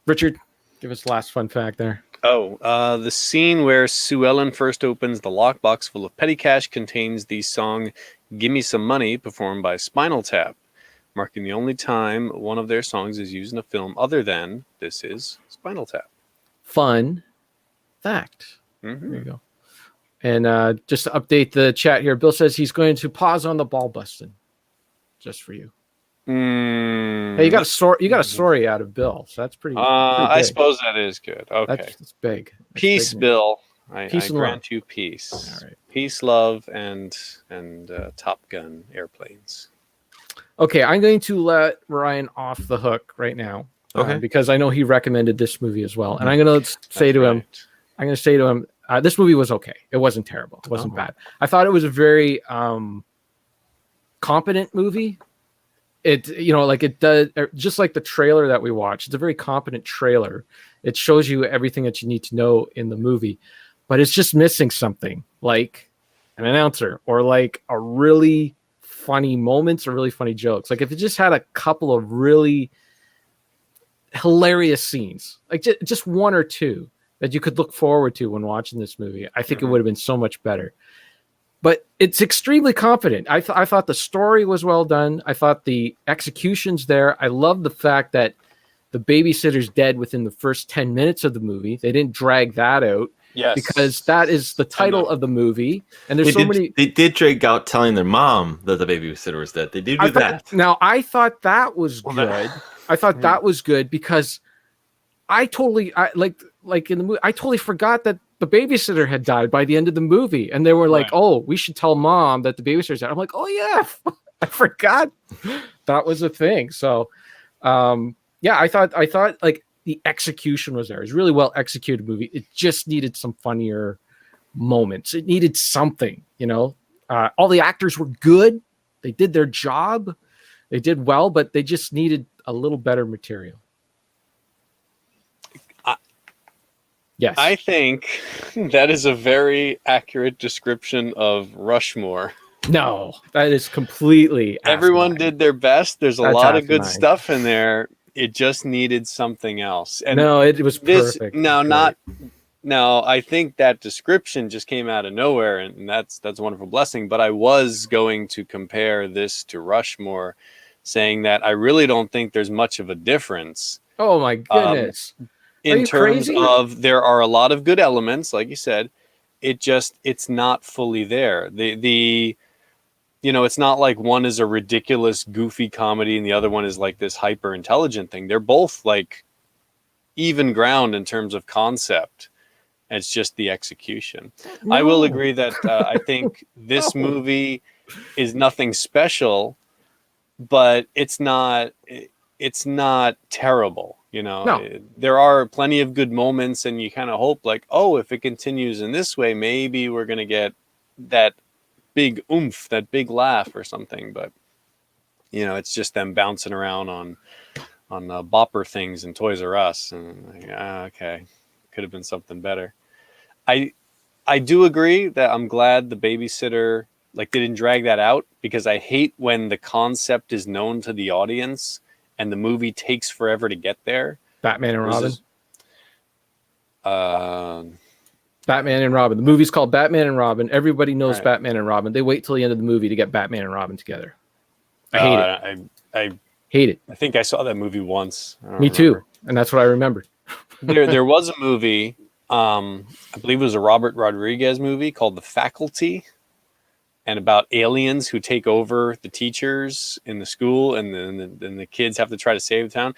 Richard, give us the last fun fact there. Oh, the scene where Sue Ellen first opens the lockbox full of petty cash contains the song "Gimme Some Money" performed by Spinal Tap, marking the only time one of their songs is used in a film other than This Is Spinal Tap. Fun fact. Mm-hmm. There you go. And just to update the chat here, Bill says he's going to pause on the ball busting, just for you. Hey, you got a story out of Bill, so that's pretty. I suppose that is good. Okay, that's big. That's peace, big. Bill. I Peace and grant love. you peace. All right. Peace, love, and Top Gun airplanes. Okay, I'm going to let Ryan off the hook right now. Okay. Because I know he recommended this movie as well, and I'm going to say to him, this movie was okay. It wasn't terrible. It wasn't bad. I thought it was a very competent movie. It it does, just like the trailer that we watched. It's a very competent trailer. It shows you everything that you need to know in the movie. but it's just missing something like an announcer or like a really funny moments or really funny jokes. Like if it just had a couple of really hilarious scenes, like just one or two that you could look forward to when watching this movie, I think it would have been so much better. But it's extremely confident. I thought the story was well done. I thought the execution's there. I love the fact that the babysitter's dead within the first 10 minutes of the movie. They didn't drag that out. Yes. Because that is the title of the movie. And there's many. They did drag out telling their mom that the babysitter was dead. They did do that. Now, I thought that was good. I thought that was good because I totally like in the movie, I totally forgot that the babysitter had died by the end of the movie, and they were like, "Oh, we should tell mom that the babysitter's dead." I'm like, "Oh yeah, I forgot that was a thing." So, yeah, I thought like the execution was there. It was a really well executed movie. It just needed some funnier moments. It needed something, you know. All the actors were good. They did their job. They did well, but they just needed a little better material. Yes. I think that is a very accurate description of Rushmore. No, that is completely Everyone did their best. There's a lot of good asinine. stuff in there. It just needed something else. And no, it was perfect. Now, I think that description just came out of nowhere, and that's a wonderful blessing. But I was going to compare this to Rushmore, saying that I really don't think there's much of a difference. Oh my goodness. In terms of, there are a lot of good elements, like you said, it's not fully there. It's not like one is a ridiculous, goofy comedy and the other one is like this hyper intelligent thing. They're both like even ground in terms of concept. It's just the execution. No. I will agree that I think this movie is nothing special, but it's not terrible. There are plenty of good moments, and you kind of hope like, oh, if it continues in this way, maybe we're going to get that big oomph, that big laugh or something. But, it's just them bouncing around on bopper things and Toys R Us. And okay, could have been something better. I do agree that I'm glad the babysitter, they didn't drag that out, because I hate when the concept is known to the audience and the movie takes forever to get there. Batman and Robin. Batman and Robin. The movie's called Batman and Robin. Everybody knows Batman and Robin. They wait till the end of the movie to get Batman and Robin together. I hate it. I hate it. I think I saw that movie once. Me too. And that's what I remembered. There was a movie, I believe it was a Robert Rodriguez movie called The Faculty, and about aliens who take over the teachers in the school, and then the kids have to try to save the town.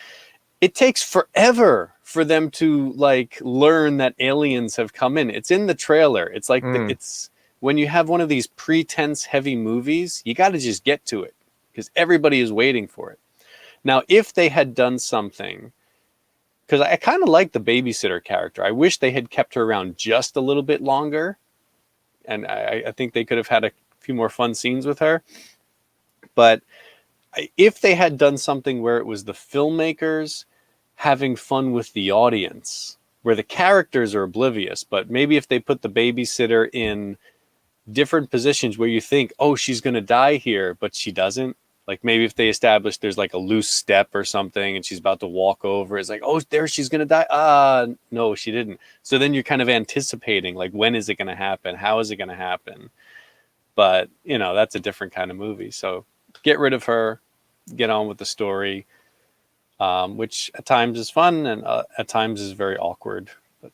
It takes forever for them to learn that aliens have come in. It's in the trailer. It's like it's when you have one of these pretense heavy movies, you got to just get to it because everybody is waiting for it. Now, if they had done something, because I kind of like the babysitter character. I wish they had kept her around just a little bit longer, and I think they could have had a few more fun scenes with her. But if they had done something where it was the filmmakers having fun with the audience, where the characters are oblivious, but maybe if they put the babysitter in different positions where you think, oh, she's going to die here, but she doesn't. Like maybe if they establish there's a loose step or something and she's about to walk over, it's like, oh, there she's going to die. No, she didn't. So then you're kind of anticipating, when is it going to happen? How is it going to happen? But, that's a different kind of movie. So get rid of her, get on with the story, which at times is fun and at times is very awkward. But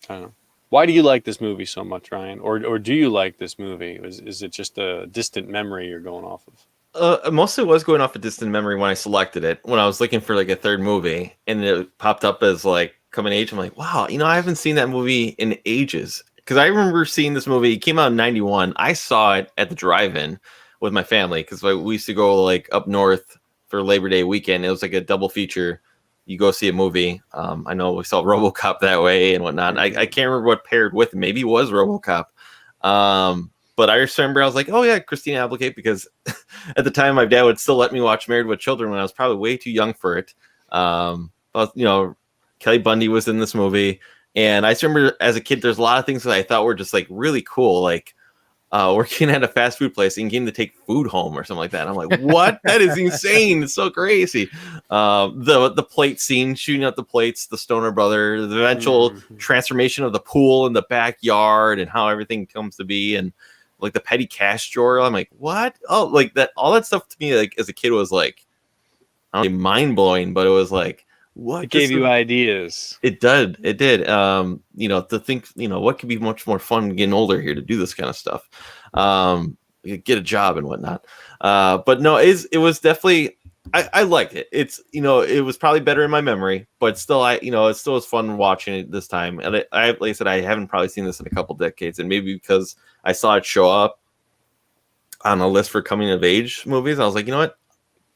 I don't know. Why do you like this movie so much, Ryan? Or do you like this movie? Is it just a distant memory you're going off of? Mostly was going off a distant memory when I selected it. When I was looking for a third movie and it popped up as coming age, I'm like, wow, I haven't seen that movie in ages. Because I remember seeing this movie. It came out in 91. I saw it at the drive-in with my family because we used to go up north for Labor Day weekend. It was a double feature. You go see a movie. I know we saw RoboCop that way and whatnot. I can't remember what paired with it. Maybe it was RoboCop. But I just remember I was like, oh yeah, Christina Applegate, because at the time my dad would still let me watch Married with Children when I was probably way too young for it. But, Kelly Bundy was in this movie. And I just remember as a kid, there's a lot of things that I thought were just like really cool, like working at a fast food place and getting to take food home or something like that. I'm like, what? That is insane. It's so crazy. The plate scene, shooting out the plates, the Stoner brother, the eventual transformation of the pool in the backyard and how everything comes to be, and like the petty cash drawer. I'm like, what? Oh, like that. All that stuff to me, like as a kid, was like, I don't know, mind blowing, but it was like, what? It gave you ideas. It did. It did. You know, to think, you know, what could be much more fun getting older here to do this kind of stuff. Get a job and whatnot. But no, it was definitely, I liked it. It's, you know, it was probably better in my memory, but still, it still was fun watching it this time. And like I said, I haven't probably seen this in a couple decades, and maybe because I saw it show up on a list for coming of age movies, I was like, you know what?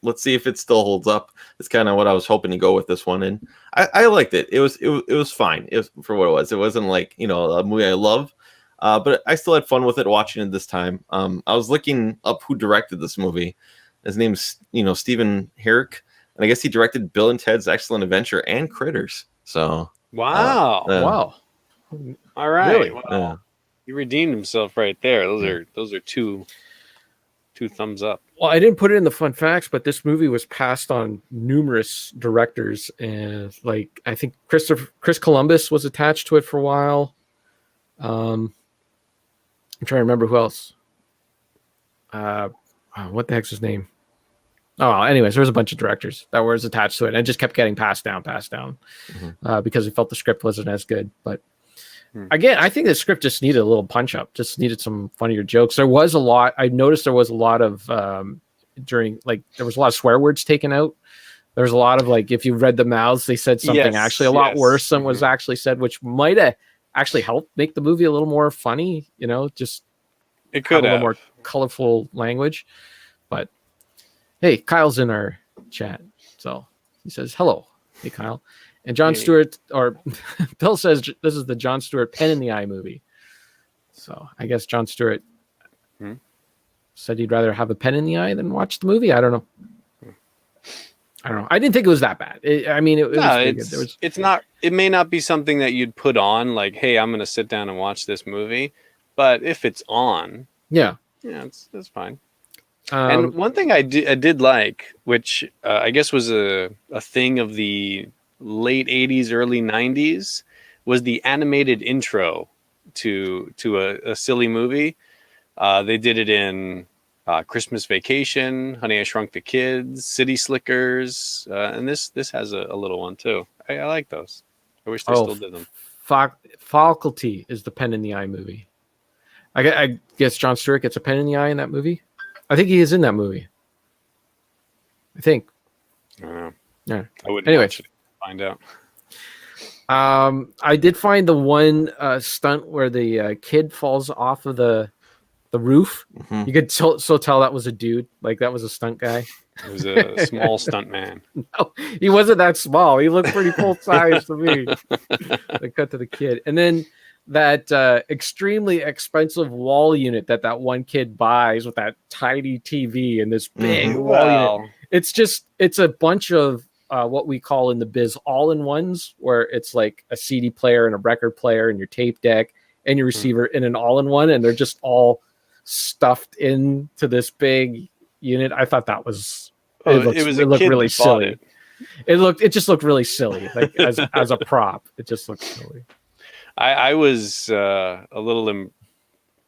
Let's see if it still holds up. It's kind of what I was hoping to go with this one, and I liked it. It was fine. It was for what it was. It wasn't like, you know, a movie I love, but I still had fun with it watching it this time. I was looking up who directed this movie. His name's, you know, Stephen Herrick, and I guess he directed Bill and Ted's Excellent Adventure and Critters. So wow, all right, really? Wow. He redeemed himself right there. Those are two thumbs up. Well, I didn't put it in the fun facts, but this movie was passed on numerous directors, and like I think Chris Columbus was attached to it for a while. I'm trying to remember who else. What the heck's his name? Oh, well, anyways, there was a bunch of directors that was attached to it, and it just kept getting passed down, because he felt the script wasn't as good. But again, I think the script just needed a little punch up, just needed some funnier jokes. There was a lot. I noticed there was a lot of there was a lot of swear words taken out. There was a lot of, like, if you read the mouths, they said something actually a lot worse than was actually said, which might have actually helped make the movie a little more funny. You know, just it could have a little more colorful language. But hey, Kyle's in our chat, so he says hello. Hey, Kyle. And Jon Stewart, or Bill says this is the Jon Stewart pen in the eye movie. So I guess Jon Stewart said he'd rather have a pen in the eye than watch the movie. I don't know. I didn't think it was that bad. It's not. It may not be something that you'd put on, like, hey, I'm going to sit down and watch this movie. But if it's on, it's fine. And one thing I did like, which I guess was a thing of the late 80s, early 90s, was the animated intro to a silly movie. They did it in Christmas Vacation, Honey, I Shrunk the Kids, City Slickers, and this has a little one too. I like those. I wish they still did them. Faculty is the pen in the eye movie. I guess Jon Stewart gets a pen in the eye in that movie. I think he is in that movie. I think. I don't know. Yeah. I wouldn't Anyways, find out. I did find the one stunt where the kid falls off of the roof. You could tell that was a dude. Like, that was a stunt guy. It was a small stunt man. No, he wasn't that small. He looked pretty full size to me. They cut to the kid. And then that extremely expensive wall unit that one kid buys with that tiny TV and this big wall unit. It's a bunch of what we call in the biz all-in-ones, where it's like a CD player and a record player and your tape deck and your receiver in an all-in-one, and they're just all stuffed into this big unit. I thought that was it looked really silly. It just looked really silly, like as a prop. It just looked silly. I was a little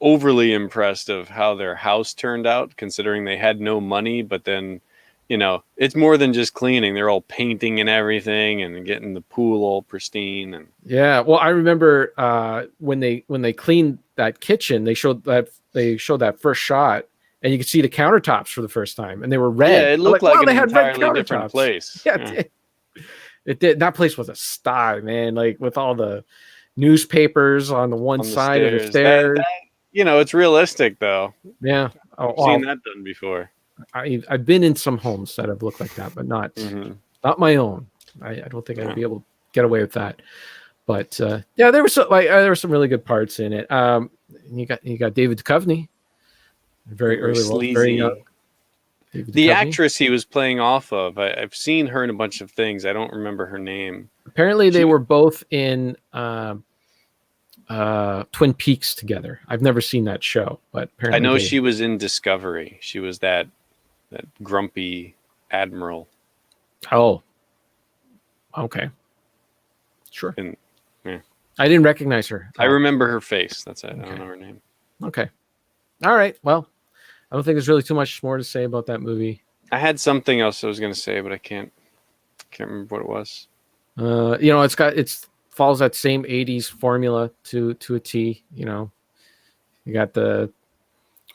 overly impressed of how their house turned out, considering they had no money, but then, you know, it's more than just cleaning. They're all painting and everything and getting the pool all pristine. And yeah, well, I remember when they cleaned that kitchen, they showed that first shot, and you could see the countertops for the first time, and they were red. Yeah, it looked like they an had red entirely different countertops. place. Yeah, it did. That place was a sty, man. Like, with all the newspapers on the one side of the stairs. That, you know, it's realistic though. Yeah, I've seen that done before. I've been in some homes that have looked like that, but not my own. I don't think I'd be able to get away with that. But yeah, there were some really good parts in it. You got David Duchovny, very early, very young. David The Duchovny? actress he was playing off of, I've seen her in a bunch of things. I don't remember her name. Apparently, they were both in Twin Peaks together. I've never seen that show, but apparently I know she was in Discovery. She was that grumpy admiral. Oh, okay, sure. And, yeah. I didn't recognize her. I remember her face. That's it. I don't know her name. Okay, all right. Well, I don't think there's really too much more to say about that movie. I had something else I was going to say, but I can't remember what it was. It's follows that same 80s formula to a T. You got the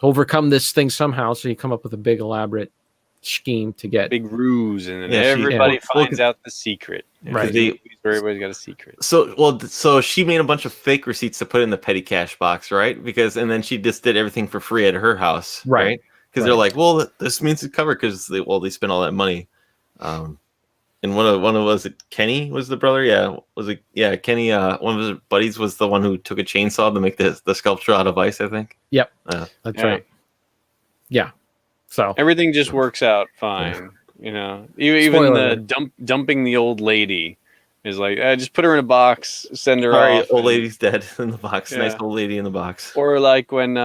overcome this thing somehow, so you come up with a big elaborate scheme to get big ruse, and then everybody finds out the secret. Right. Everybody's got a secret. So she made a bunch of fake receipts to put in the petty cash box, right? And then she just did everything for free at her house, right? Because they're like, well, this means it's covered because they spent all that money. And one of was it Kenny was the brother? Yeah, was it? Yeah, Kenny. One of his buddies was the one who took a chainsaw to make the sculpture out of ice, I think. Yep, that's right. Yeah, so everything just works out fine. Even the dumping the old lady is like, just put her in a box, send her off. Old lady's dead in the box. Yeah. Nice old lady in the box. Or like when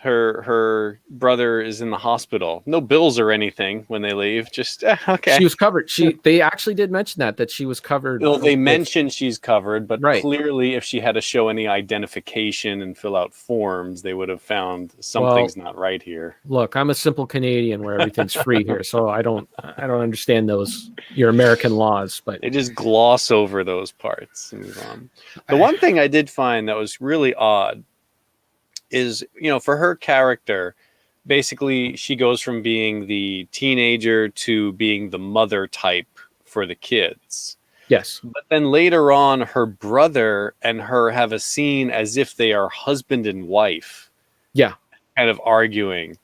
her brother is in the hospital. No bills or anything when they leave. Just okay. She was covered. They actually did mention that she was covered. Well, they mentioned she's covered, but clearly, if she had to show any identification and fill out forms, they would have found something's not right here. Look, I'm a simple Canadian where everything's free here, so I don't understand your American laws. But they just gloss over those parts and move on. The one thing I did find that was really odd is, for her character, basically she goes from being the teenager to being the mother type for the kids. Yes. But then later on, her brother and her have a scene as if they are husband and wife. Yeah. Kind of arguing.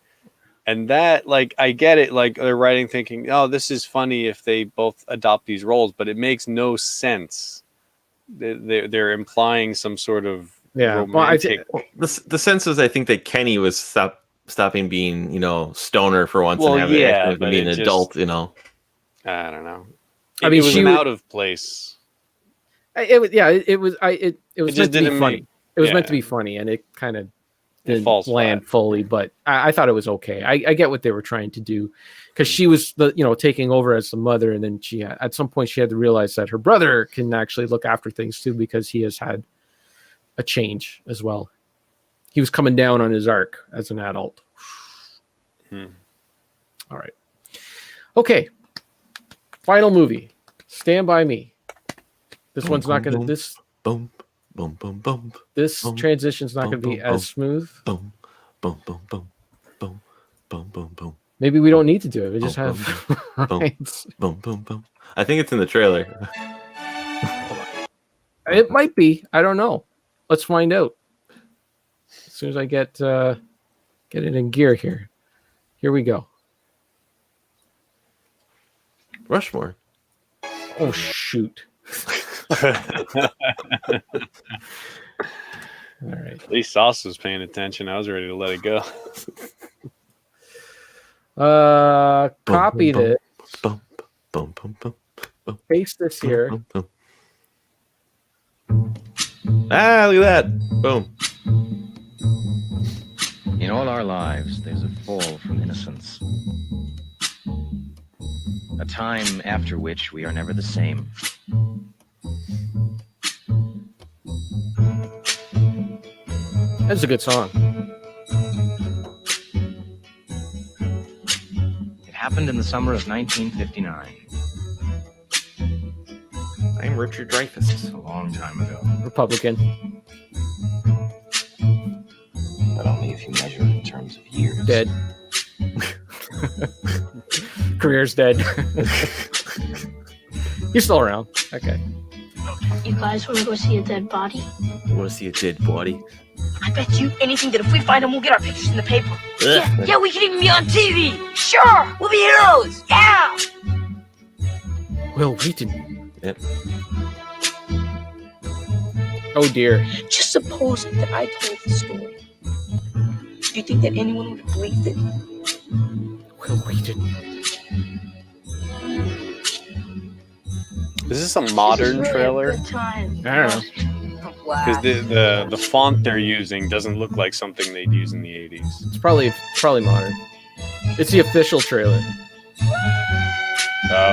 And that, I get it. They're writing thinking, oh, this is funny if they both adopt these roles, but it makes no sense. They're implying some sort of romantic... the sense is, I think that Kenny was stopping being, stoner for once and being an adult, I don't know. It was out of place. It was meant to be funny. It was meant to be funny, and it kind of didn't land fully, but I thought it was okay. I get what they were trying to do, because she was taking over as the mother, and then at some point she had to realize that her brother can actually look after things too, because he has had a change as well. He was coming down on his arc as an adult. All right. Okay. Final movie. Stand By Me. This one's not going to... This... Boom, boom, boom, boom. This transition's not going to be as smooth. Boom, boom, boom, boom, boom, boom, boom, boom. Maybe we don't need to do it. We just have... Boom, boom, boom. I think it's in the trailer. It might be. I don't know. Let's find out. As soon as I get it in gear here. Here we go. Rushmore. Oh, shoot. All right. At least Sauce was paying attention. I was ready to let it go. Copy this. Boom, boom, boom, boom, boom. Paste this here. Boom, boom. Look at that. Boom. In all our lives, there's a fall from innocence. A time after which we are never the same. That's a good song. It happened in the summer of 1959. I'm Richard Dreyfuss. A long time ago. Republican. But only if you measure it in terms of years. Dead. Career's dead. He's still around. Okay. You guys want to go see a dead body? You want to see a dead body? I bet you anything that if we find him, we'll get our pictures in the paper. Yeah, we can even be on TV. Sure, we'll be heroes. Yeah. Will Wheaton. Yep. Oh dear. Just suppose that I told the story. Do you think that anyone would believe it? Will Wheaton. Is this a modern trailer? I don't know. Because the font they're using doesn't look like something they'd use in the 80s. It's probably modern. It's the official trailer.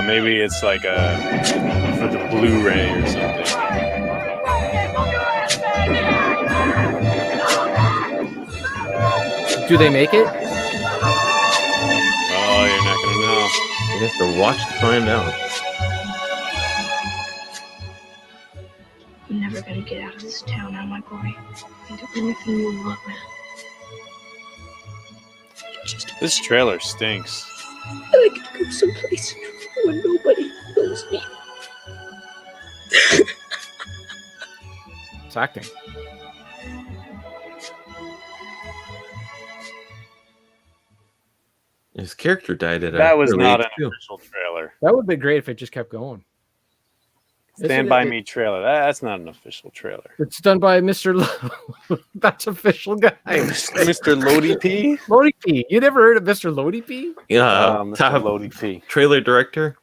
Maybe it's like for the Blu-ray or something. Do they make it? Oh, you're not gonna know. You have to watch to find out. I'm never gonna get out of this town now, my boy. And do anything you want, man. This trailer stinks. I like to go someplace where nobody knows me. It's acting. His character died at a That was early not age, an too. official trailer. That would be great if it just kept going. Stand By Me trailer. That's not an official trailer. It's done by Mr. That's official guy. Mr. Lodi P? Lodi P. You never heard of Mr. Lodi P? Yeah, Mr. top Lodi P. trailer director.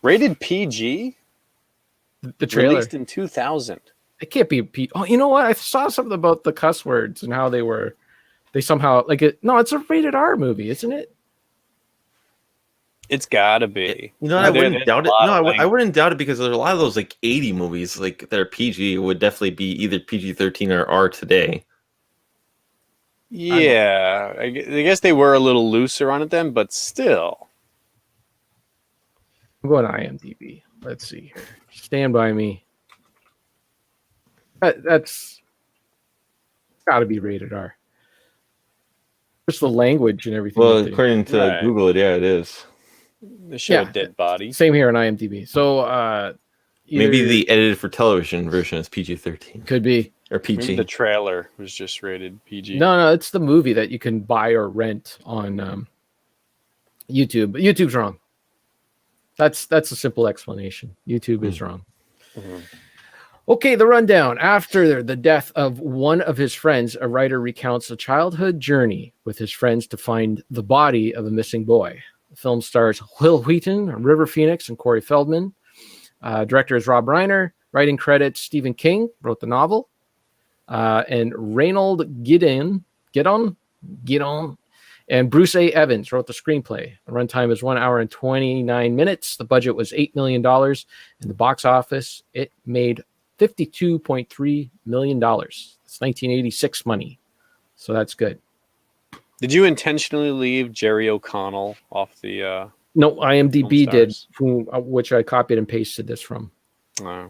Rated PG? The trailer. Released in 2000. It can't be P. Oh, you know what? I saw something about the cuss words and how they somehow like it. No, it's a rated R movie, isn't it? It's gotta be. You know, I wouldn't doubt it. No, I wouldn't doubt it because there's a lot of those like 80 movies like that are PG would definitely be either PG-13 or R today. Yeah, I guess they were a little looser on it then, but still. I'm going to IMDb. Let's see here. Stand By Me. That's got to be rated R. Just the language and everything. Well, according to Google, yeah, it is. They show a dead body. Same here on IMDb. So maybe the edited for television version is PG-13. Could be. Or PG. Maybe the trailer was just rated PG. No, it's the movie that you can buy or rent on YouTube. But YouTube's wrong. That's a simple explanation. YouTube is wrong. Mm-hmm. Okay, the rundown. After the death of one of his friends, a writer recounts a childhood journey with his friends to find the body of a missing boy. The film stars Will Wheaton, River Phoenix, and Corey Feldman. Director is Rob Reiner. Writing credits: Stephen King wrote the novel, and Reynold Gideon, and Bruce A. Evans wrote the screenplay. The runtime is 1 hour and 29 minutes. The budget was $8 million. In the box office, it made $52.3 million. It's 1986 money, so that's good. Did you intentionally leave Jerry O'Connell off the? No, IMDb did, which I copied and pasted this from. Oh.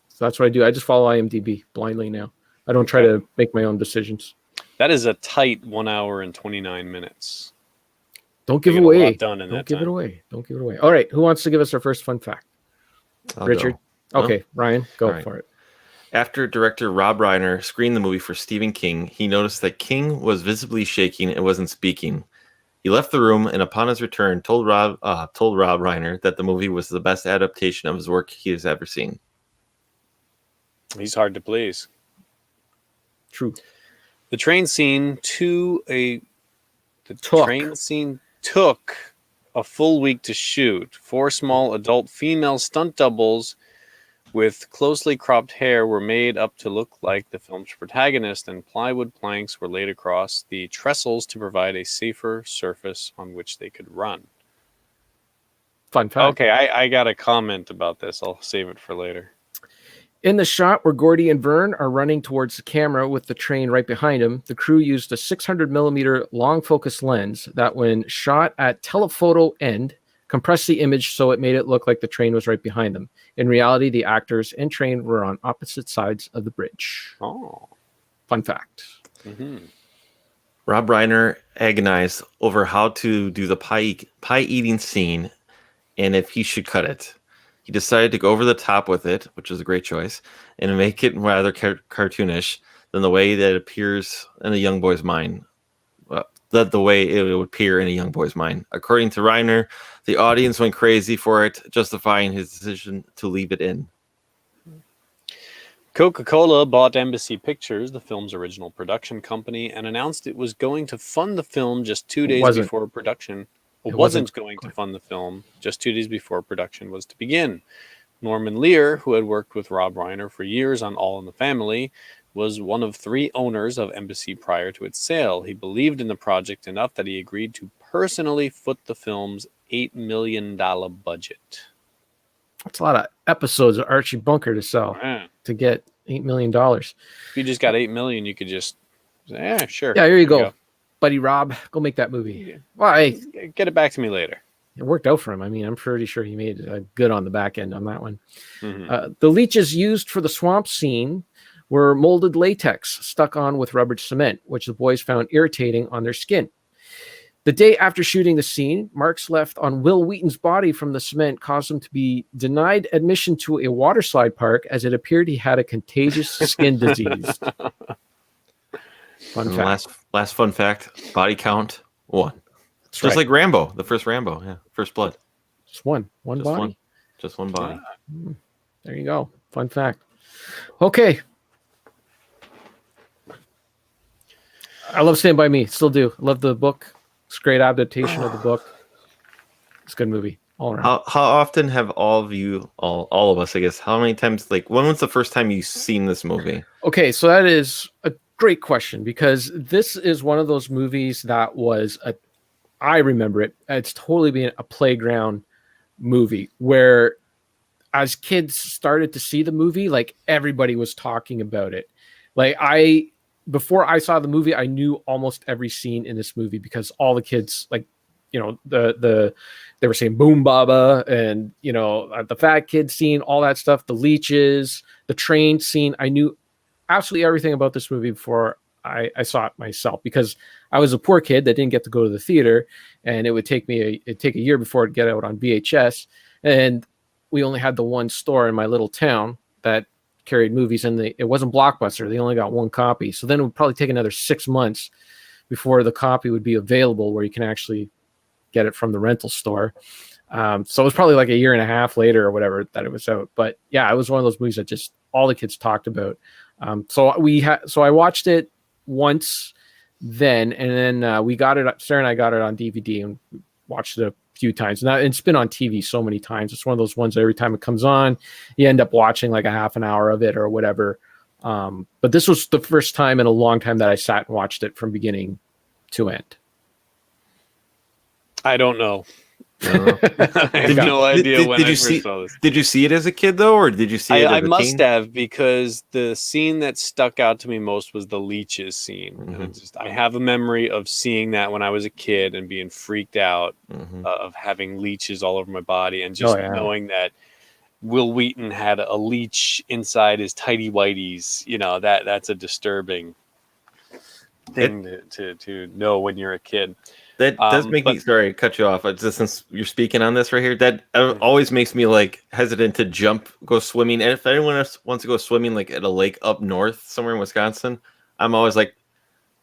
So that's what I do. I just follow IMDb blindly now. I don't try to make my own decisions. That is a tight 1 hour and 29 minutes. Don't give away. Don't give it away. Don't give it away. All right. Who wants to give us our first fun fact? Richard. Go. Okay, Ryan, go right. for it. After director Rob Reiner screened the movie for Stephen King, he noticed that King was visibly shaking and wasn't speaking. He left the room and upon his return told Rob Reiner that the movie was the best adaptation of his work he has ever seen. He's hard to please. True. The train scene took a full week to shoot. 4 small adult female stunt doubles with closely cropped hair were made up to look like the film's protagonist, and plywood planks were laid across the trestles to provide a safer surface on which they could run. Fun fact. Okay, I got a comment about this. I'll save it for later. In the shot where Gordy and Vern are running towards the camera with the train right behind them, the crew used a 600 millimeter long focus lens that, when shot at telephoto end, compressed the image so it made it look like the train was right behind them. In reality, the actors and train were on opposite sides of the bridge. Oh. Fun fact. Mm-hmm. Rob Reiner agonized over how to do the pie eating scene and if he should cut it. He decided to go over the top with it, which was a great choice, and make it rather cartoonish than the way that it appears in a young boy's mind. The way it would appear in a young boy's mind. According to Reiner, the audience went crazy for it, justifying his decision to leave it in. Coca-Cola bought Embassy Pictures, the film's original production company, and announced it was going to fund the film just 2 days before production. It wasn't going to fund the film just 2 days before production was to begin. Norman Lear, who had worked with Rob Reiner for years on All in the Family, was one of 3 owners of Embassy prior to its sale. He believed in the project enough that he agreed to personally foot the film's $8 million budget. That's a lot of episodes of Archie Bunker to sell to get $8 million. If you just got $8 million, you could just, sure. Yeah, here you go. Buddy Rob, go make that movie. Well, hey, get it back to me later. It worked out for him. I mean, I'm pretty sure he made good on the back end on that one. Mm-hmm. The leeches used for the swamp scene were molded latex stuck on with rubber cement, which the boys found irritating on their skin. The day after shooting the scene, marks left on Will Wheaton's body from the cement caused him to be denied admission to a waterslide park as it appeared he had a contagious skin disease. Fun fact. Last fun fact, body count 1. That's just right. like Rambo, the first Rambo, First Blood. Just one body. Just one body. There you go. Fun fact. Okay. I love Stand By Me. Still do. Love the book. It's a great adaptation of the book. It's a good movie all around. How often have all of us, I guess, how many times, like, when was the first time you seen this movie? Okay, so that is a great question because this is one of those movies that was I remember it. It's totally been a playground movie where as kids started to see the movie, like everybody was talking about it. Like before I saw the movie, I knew almost every scene in this movie because all the kids, like, you know, they were saying Boom Baba and, you know, the fat kid scene, all that stuff, the leeches, the train scene. I knew absolutely everything about this movie before I saw it myself because I was a poor kid that didn't get to go to the theater, and it would take a year before it'd get out on VHS. And we only had the one store in my little town that carried movies, and it wasn't Blockbuster. They only got one copy. So then it would probably take another 6 months before the copy would be available where you can actually get it from the rental store. So it was probably like a year and a half later or whatever that it was out. But yeah, it was one of those movies that just all the kids talked about. So I watched it once then, and then we got it. Sarah and I got it on DVD and watched it a few times. Now it's been on TV so many times. It's one of those ones that every time it comes on, you end up watching like a half an hour of it or whatever. But this was the first time in a long time that I sat and watched it from beginning to end. I don't know. I have no idea when I first saw this. Did you see it as a kid though, or did you see it as a teen? I must have, because the scene that stuck out to me most was the leeches scene. Mm-hmm. I have a memory of seeing that when I was a kid and being freaked out of having leeches all over my body, and just knowing that Will Wheaton had a leech inside his tighty whities. You know, that's a disturbing thing to know when you're a kid. That does make me, sorry to cut you off. Just since you're speaking on this right here, that always makes me like hesitant to go swimming. And if anyone else wants to go swimming like at a lake up north somewhere in Wisconsin, I'm always like,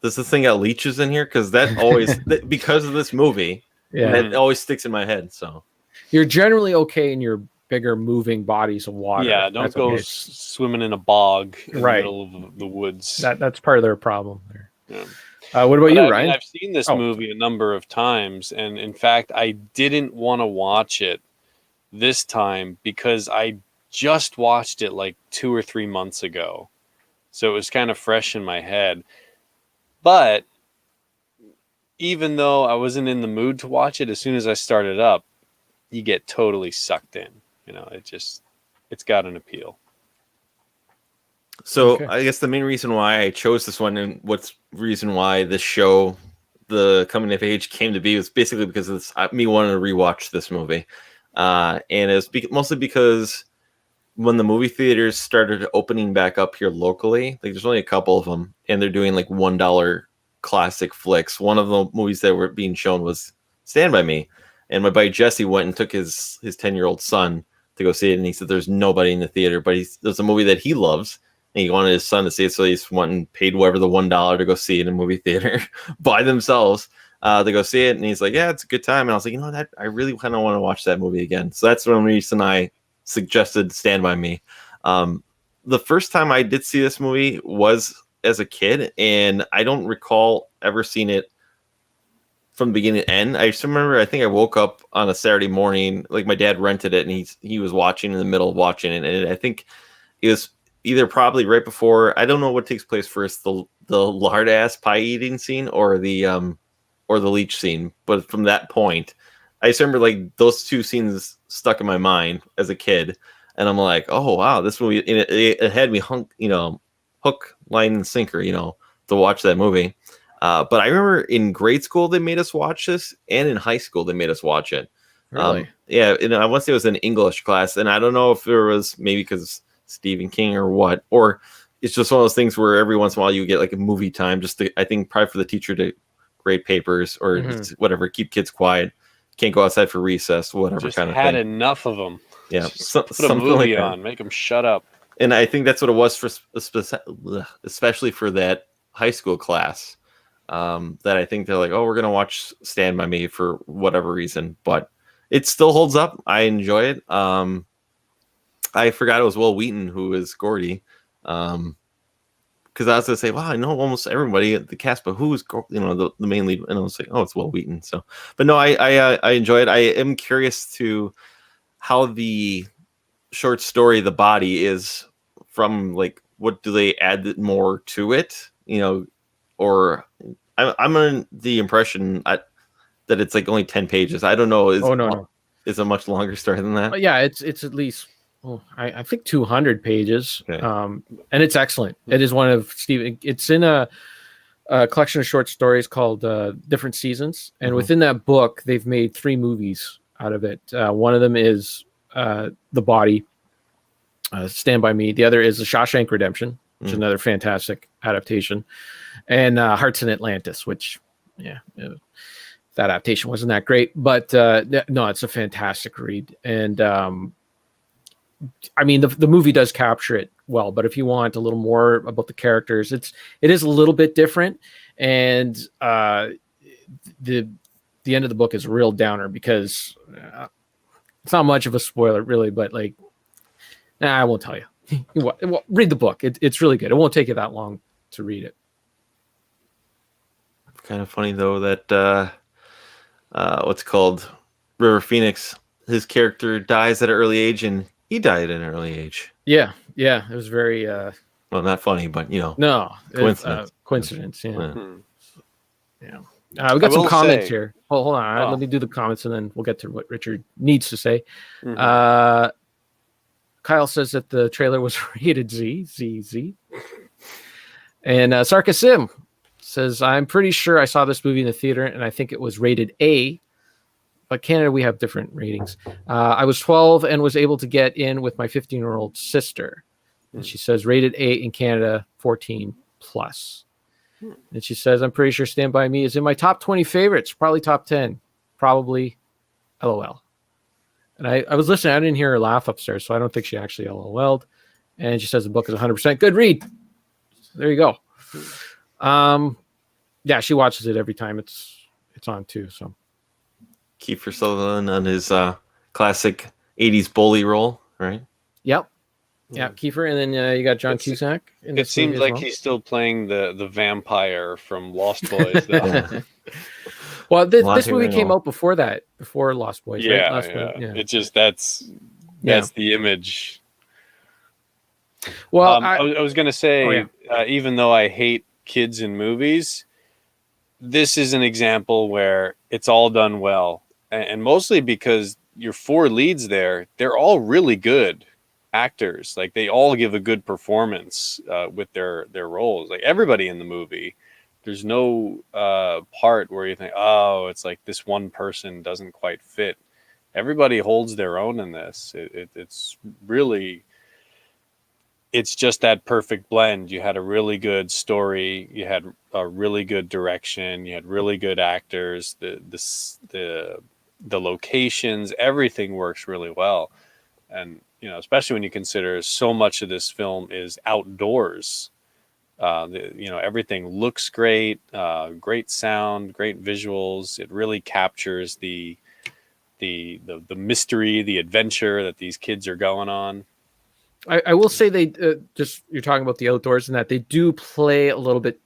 does this thing got leeches in here? Because that always, because of this movie, that always sticks in my head. So you're generally okay in your bigger moving bodies of water. Yeah, don't go swimming in a bog in the middle of the woods. That's part of their problem there. Yeah. What about you, Ryan? I've seen this movie a number of times, and in fact, I didn't want to watch it this time because I just watched it like 2 or 3 months ago. So it was kind of fresh in my head. But even though I wasn't in the mood to watch it, as soon as I started up, you get totally sucked in. You know, it's got an appeal. So I guess the main reason why I chose this one, and what's reason why this show, the Coming of Age, came to be, was basically because of me wanting to rewatch this movie, and it's mostly because when the movie theaters started opening back up here locally, like there's only a couple of them, and they're doing like $1 classic flicks. One of the movies that were being shown was Stand By Me, and my buddy Jesse went and took his 10-year-old son to go see it, and he said there's nobody in the theater, but there's a movie that he loves. And he wanted his son to see it, so he just went and paid whatever the $1 to go see it in a movie theater by themselves to go see it. And he's like, yeah, it's a good time. And I was like, you know, I really kind of want to watch that movie again. So that's one reason I suggested Stand By Me. The the first time I did see this movie was as a kid, and I don't recall ever seeing it from the beginning to end. I just remember, I think I woke up on a Saturday morning, like my dad rented it, and he was watching in the middle of watching it, and I think it was either probably right before, I don't know what takes place first, the lard ass pie eating scene or the leech scene, but from that point, I just remember like those two scenes stuck in my mind as a kid, and I'm like, oh wow, this movie, and it had me hook, line, and sinker, to watch that movie. But I remember in grade school they made us watch this, and in high school they made us watch it. Really? Yeah, and I want to say it was an English class, and I don't know if it was maybe because Stephen King or what, or it's just one of those things where every once in a while you get like a movie time, just to, I think probably for the teacher to grade papers or just whatever, keep kids quiet, can't go outside for recess, whatever Just kind of had thing. enough of them. Yeah, Put a movie on, make them shut up. And I think that's what it was for, especially for that high school class. That I think they're like, oh, we're gonna watch Stand By Me for whatever reason, but it still holds up. I enjoy it. I forgot it was Will Wheaton who is Gordy, because I was gonna say, wow, I know almost everybody at the cast, but who is the main lead? And I was like, oh, it's Will Wheaton. So, but no, I enjoy it. I am curious to how the short story, The Body, is from, like, what do they add more to it? Or I'm under the impression that it's like only 10 pages. I don't know. No. It's a much longer story than that. Yeah, it's at least, I think 200 pages. Okay. And it's excellent. It is one of Stephen. It's in a collection of short stories called Different Seasons, and within that book, they've made 3 movies out of it. One of them is The Body, Stand By Me. The other is The Shawshank Redemption, which is another fantastic adaptation, and Hearts in Atlantis, which, that adaptation wasn't that great, but no, it's a fantastic read. And I mean, the movie does capture it well, but if you want a little more about the characters, it is a little bit different. And the end of the book is a real downer because it's not much of a spoiler, really, but like, I won't tell you. Read the book. It's really good. It won't take you that long to read it. Kind of funny though that what's called River Phoenix, his character dies at an early age, and he died at an early age. Yeah, it was very well, not funny, but no coincidence. Coincidence. Yeah. Yeah. We got some comments here. Hold on. Let me do the comments, and then we'll get to what Richard needs to say. Kyle says that the trailer was rated Z. And Sarkis Sim says, I'm pretty sure I saw this movie in the theater, and I think it was rated A. But Canada, we have different ratings. I was 12 and was able to get in with my 15-year-old sister. And she says, rated A in Canada, 14 plus. And she says, I'm pretty sure Stand By Me is in my top 20 favorites, probably top 10, probably LOL. And I was listening. I didn't hear her laugh upstairs, so I don't think she actually LOL'd. And she says the book is 100% good read. So there you go. Yeah, she watches it every time it's on too. So Kiefer Sutherland on his classic 80s bully role, right? Yep. Yeah, Kiefer, and then you got John Cusack. It seems like he's still playing the vampire from Lost Boys, though. Well, this movie came out before Lost Boys. Yeah, right? yeah. It's just that's the image. Well, I was going to say, even though I hate kids in movies, this is an example where it's all done well, and mostly because your 4 leads there, they're all really good actors. Like, they all give a good performance with their roles. Like, everybody in the movie. There's no part where you think, oh, it's like this one person doesn't quite fit. Everybody holds their own in this. It's really, it's just that perfect blend. You had a really good story. You had a really good direction. You had really good actors. The locations, everything works really well. And, especially when you consider so much of this film is outdoors. Everything looks great, great sound, great visuals. It really captures the mystery, the adventure that these kids are going on. I will say they just, you're talking about the outdoors and that they do play a little bit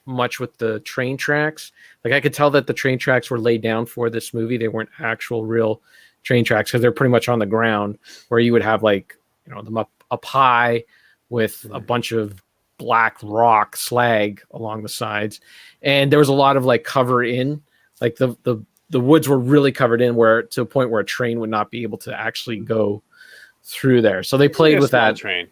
much with the train tracks. Like I could tell that the train tracks were laid down for this movie. They weren't actual real train tracks because they're pretty much on the ground, where you would have like, you know, them up high with a bunch of black rock slag along the sides. And there was a lot of like cover in, like the woods were really covered in, where to a point where a train would not be able to actually go through there. So they played with that train.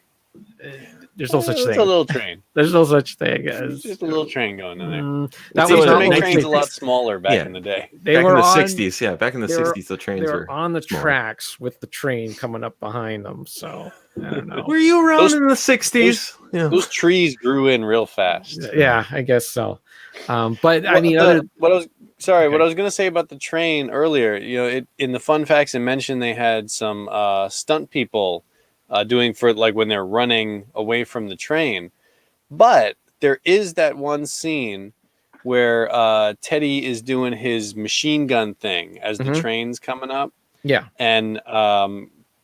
There's no such thing. It's a little train. There's no such thing as just a little train going in there. That was was to not make what trains they- a lot smaller back in the day. They back were in the on- 60s, yeah. Back in the they were- 60s, the trains they were on the smaller. tracks with the train coming up behind them. So I don't know. Were you around in the 60s? Those trees grew in real fast. Yeah, I guess so. But I What- mean, what I was going to say about the train earlier, you know, in the fun facts, it mentioned they had some stunt people doing for like when they're running away from the train. But there is that one scene where Teddy is doing his machine gun thing as the Mhm. train's coming up. Yeah. And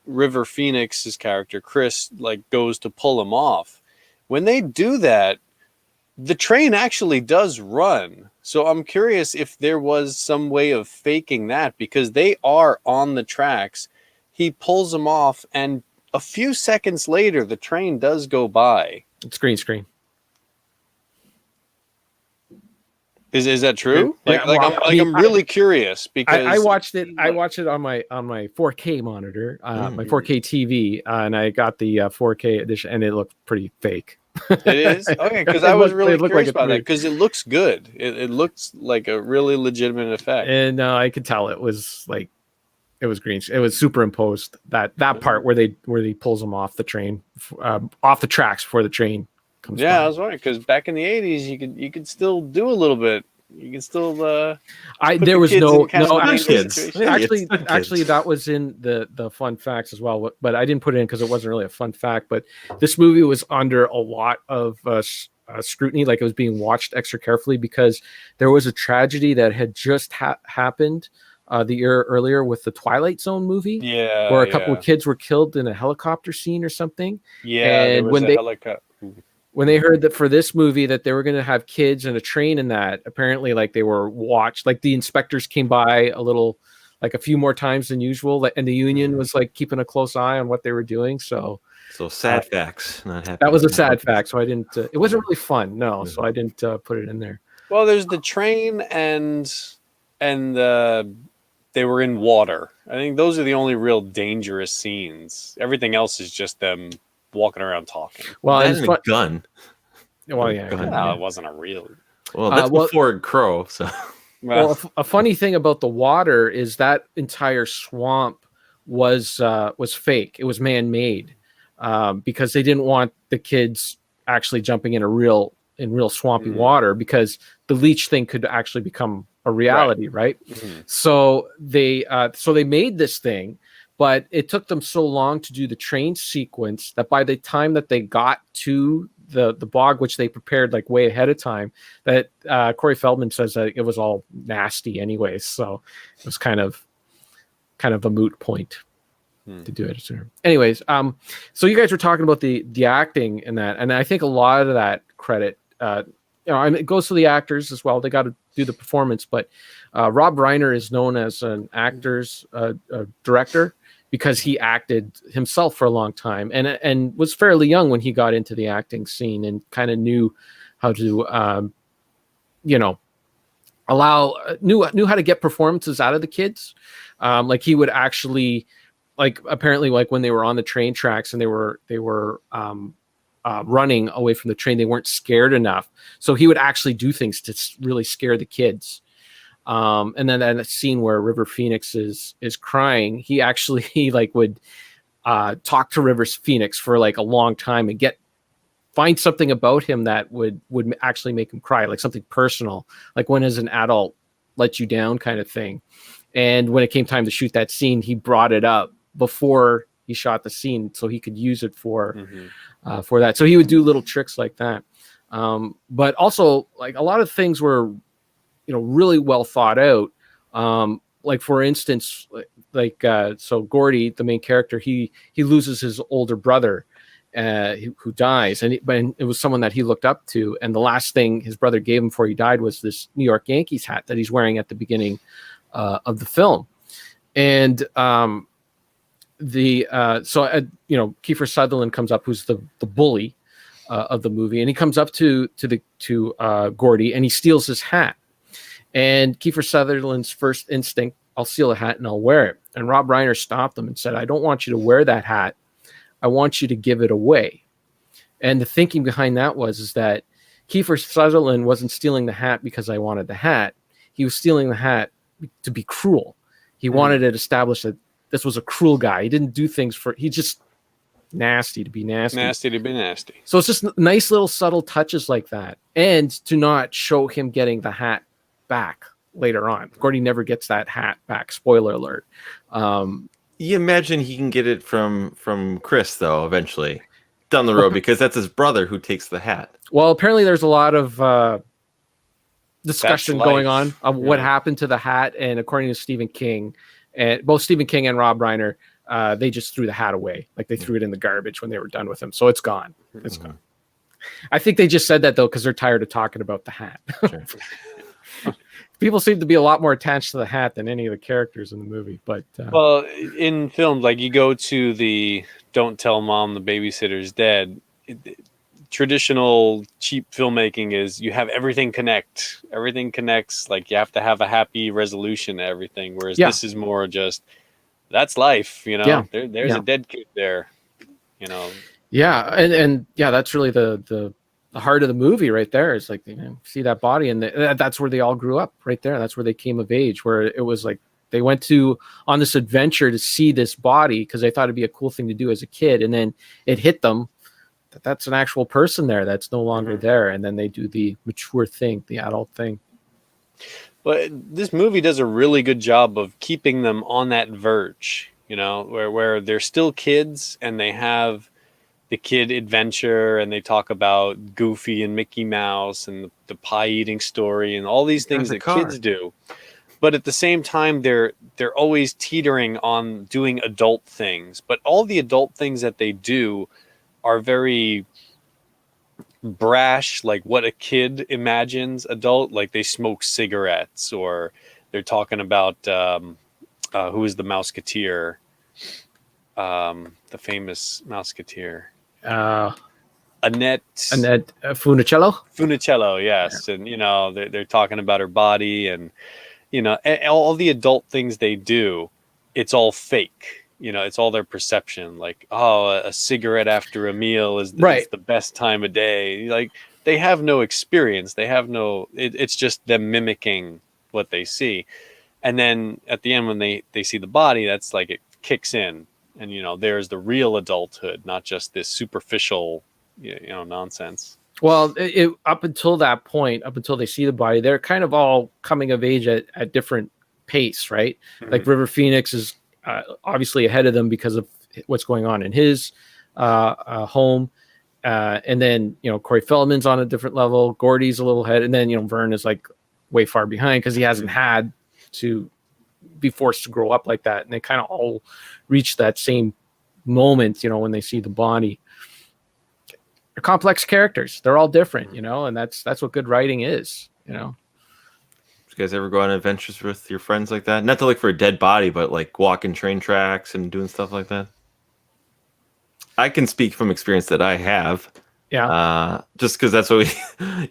River Phoenix's character, Chris, like goes to pull him off. When they do that, the train actually does run. So I'm curious if there was some way of faking that, because they are on the tracks. He pulls them off, and a few seconds later, the train does go by. It's green screen. Is that true? Yeah, well, I'm really curious because I watched it. I watched it on my 4K monitor, my 4K TV, and I got the 4K edition, and it looked pretty fake. It is okay, because I was really curious about that, because it looks good. It looks like a really legitimate effect, and I could tell it was like it was green. It was superimposed, that part where he pulls them off the train, off the tracks before the train comes. Yeah, by. I was wondering, because back in the 80s, you could still do a little bit. You can still. There was no kids. Actually, that was in the fun facts as well, but I didn't put it in because it wasn't really a fun fact. But this movie was under a lot of scrutiny, like it was being watched extra carefully, because there was a tragedy that had just happened the year earlier with the Twilight Zone movie, where a couple of kids were killed in a helicopter scene or something. Yeah, and when they heard that for this movie that they were going to have kids and a train in that, apparently like they were watched, like the inspectors came by a few more times than usual, and the union was like keeping a close eye on what they were doing. So sad facts, not happy. That was a sad fact. So I didn't. It wasn't really fun, no. So I didn't put it in there. Well, there's the train and they were in water. I think those are the only real dangerous scenes. Everything else is just them walking around talking. Well, and a gun. Well, yeah. No, it wasn't a real. Well, that's before Crow. So, well, a funny thing about the water is that entire swamp was fake. It was man-made because they didn't want the kids actually jumping in real swampy water, because the leech thing could actually become a reality, right? Mm-hmm. So they made this thing. But it took them so long to do the train sequence that by the time that they got to the bog, which they prepared like way ahead of time, that Corey Feldman says that it was all nasty anyways. So it was kind of a moot point to do it. Anyways, so you guys were talking about the acting in that, and I think a lot of that credit, it goes to the actors as well. They got to do the performance, but Rob Reiner is known as an actor's director, because he acted himself for a long time and was fairly young when he got into the acting scene, and kind of knew how to, knew how to get performances out of the kids. Like he would actually, like apparently, like when they were on the train tracks and they were running away from the train, they weren't scared enough. So he would actually do things to really scare the kids. And then that scene where River Phoenix is crying, he actually would talk to River Phoenix for like a long time and find something about him that would actually make him cry, like something personal, like when as an adult let you down kind of thing. And when it came time to shoot that scene, he brought it up before he shot the scene so he could use it for that. So he would do little tricks like that. But also, like, a lot of things were really well thought out. Like for instance, so Gordy, the main character, he loses his older brother, who dies, and it was someone that he looked up to. And the last thing his brother gave him before he died was this New York Yankees hat that he's wearing at the beginning of the film. And Kiefer Sutherland comes up, who's the bully of the movie, and he comes up to Gordy, and he steals his hat. And Kiefer Sutherland's first instinct, I'll steal a hat and I'll wear it. And Rob Reiner stopped him and said, I don't want you to wear that hat. I want you to give it away. And the thinking behind that is that Kiefer Sutherland wasn't stealing the hat because I wanted the hat. He was stealing the hat to be cruel. He wanted it established that this was a cruel guy. He didn't do things he's just nasty to be nasty. Nasty to be nasty. So it's just nice little subtle touches like that. And to not show him getting the hat back later on. Gordy never gets that hat back. Spoiler alert. You imagine he can get it from Chris, though, eventually down the road, because that's his brother who takes the hat. Well, apparently there's a lot of discussion going on of what happened to the hat. And according to Stephen King, and both Stephen King and Rob Reiner, they just threw the hat away. Like they threw it in the garbage when they were done with him. So it's gone. It's gone. I think they just said that, though, because they're tired of talking about the hat. Sure. People seem to be a lot more attached to the hat than any of the characters in the movie. But well, in films, like you go to the "Don't Tell Mom the Babysitter's Dead," traditional cheap filmmaking is you have everything connect. Everything connects. Like you have to have a happy resolution to everything. Whereas this is more just that's life. You know, there's a dead kid there. You know. Yeah, and that's really the heart of the movie right there. Is like, see that body, and that's where they all grew up right there. That's where they came of age, where it was like they went on this adventure to see this body because they thought it'd be a cool thing to do as a kid. And then it hit them that that's an actual person there that's no longer there. And then they do the mature thing, the adult thing. But this movie does a really good job of keeping them on that verge, where they're still kids and they have the kid adventure, and they talk about Goofy and Mickey Mouse and the pie eating story and all these things that kids do. But at the same time, they're always teetering on doing adult things. But all the adult things that they do are very brash, like what a kid imagines adult. Like they smoke cigarettes, or they're talking about who is the Mouseketeer, the famous Mouseketeer. Annette Funicello, yes. Yeah. And they're talking about her body, and all the adult things they do, it's all fake. It's all their perception. Like, a cigarette after a meal is the best time of day. Like, they have no experience. They have no. It's just them mimicking what they see. And then at the end, when they see the body, that's like it kicks in. And, there's the real adulthood, not just this superficial, nonsense. Well, up until that point, up until they see the body, they're kind of all coming of age at different pace, right? Mm-hmm. Like River Phoenix is obviously ahead of them because of what's going on in his home. And then, Corey Feldman's on a different level. Gordy's a little ahead. And then, Vern is like way far behind because he hasn't had to be forced to grow up like that. And they kind of all reach that same moment, when they see the body. They're complex characters. They're all different, and that's what good writing is, Did you guys ever go on adventures with your friends like that? Not to look for a dead body, but like walking train tracks and doing stuff like that? I can speak from experience that I have. Yeah. Just because that's what we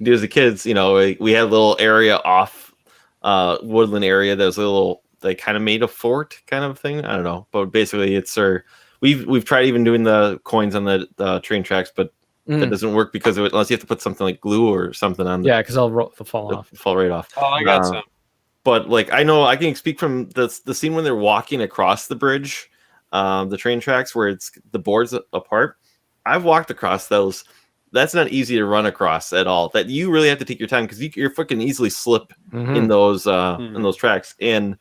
do as a kids. We had a little area off woodland area that was a little, they kind of made a fort kind of thing. I don't know, but basically it's we've tried even doing the coins on the train tracks, but that doesn't work because unless you have to put something like glue or something on. Yeah, because they'll fall right off. Oh, I got some. But like I know I can speak from the scene when they're walking across the bridge, the train tracks where it's the boards apart. I've walked across those. That's not easy to run across at all. That you really have to take your time because your foot can easily slip in those tracks. And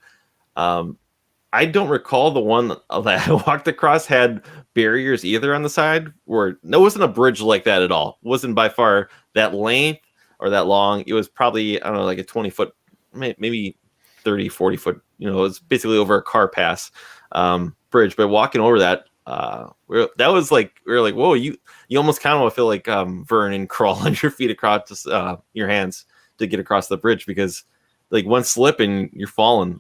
I don't recall the one that I walked across had barriers either on the side. Where it wasn't a bridge like that at all. It wasn't by far that length or that long. It was probably, I don't know, like a 20-foot, maybe 30, 40 foot. It was basically over a car pass bridge. But walking over that, we were like, whoa, you almost kind of feel like Vernon crawl on your feet across your hands to get across the bridge, because like one slip and you're falling.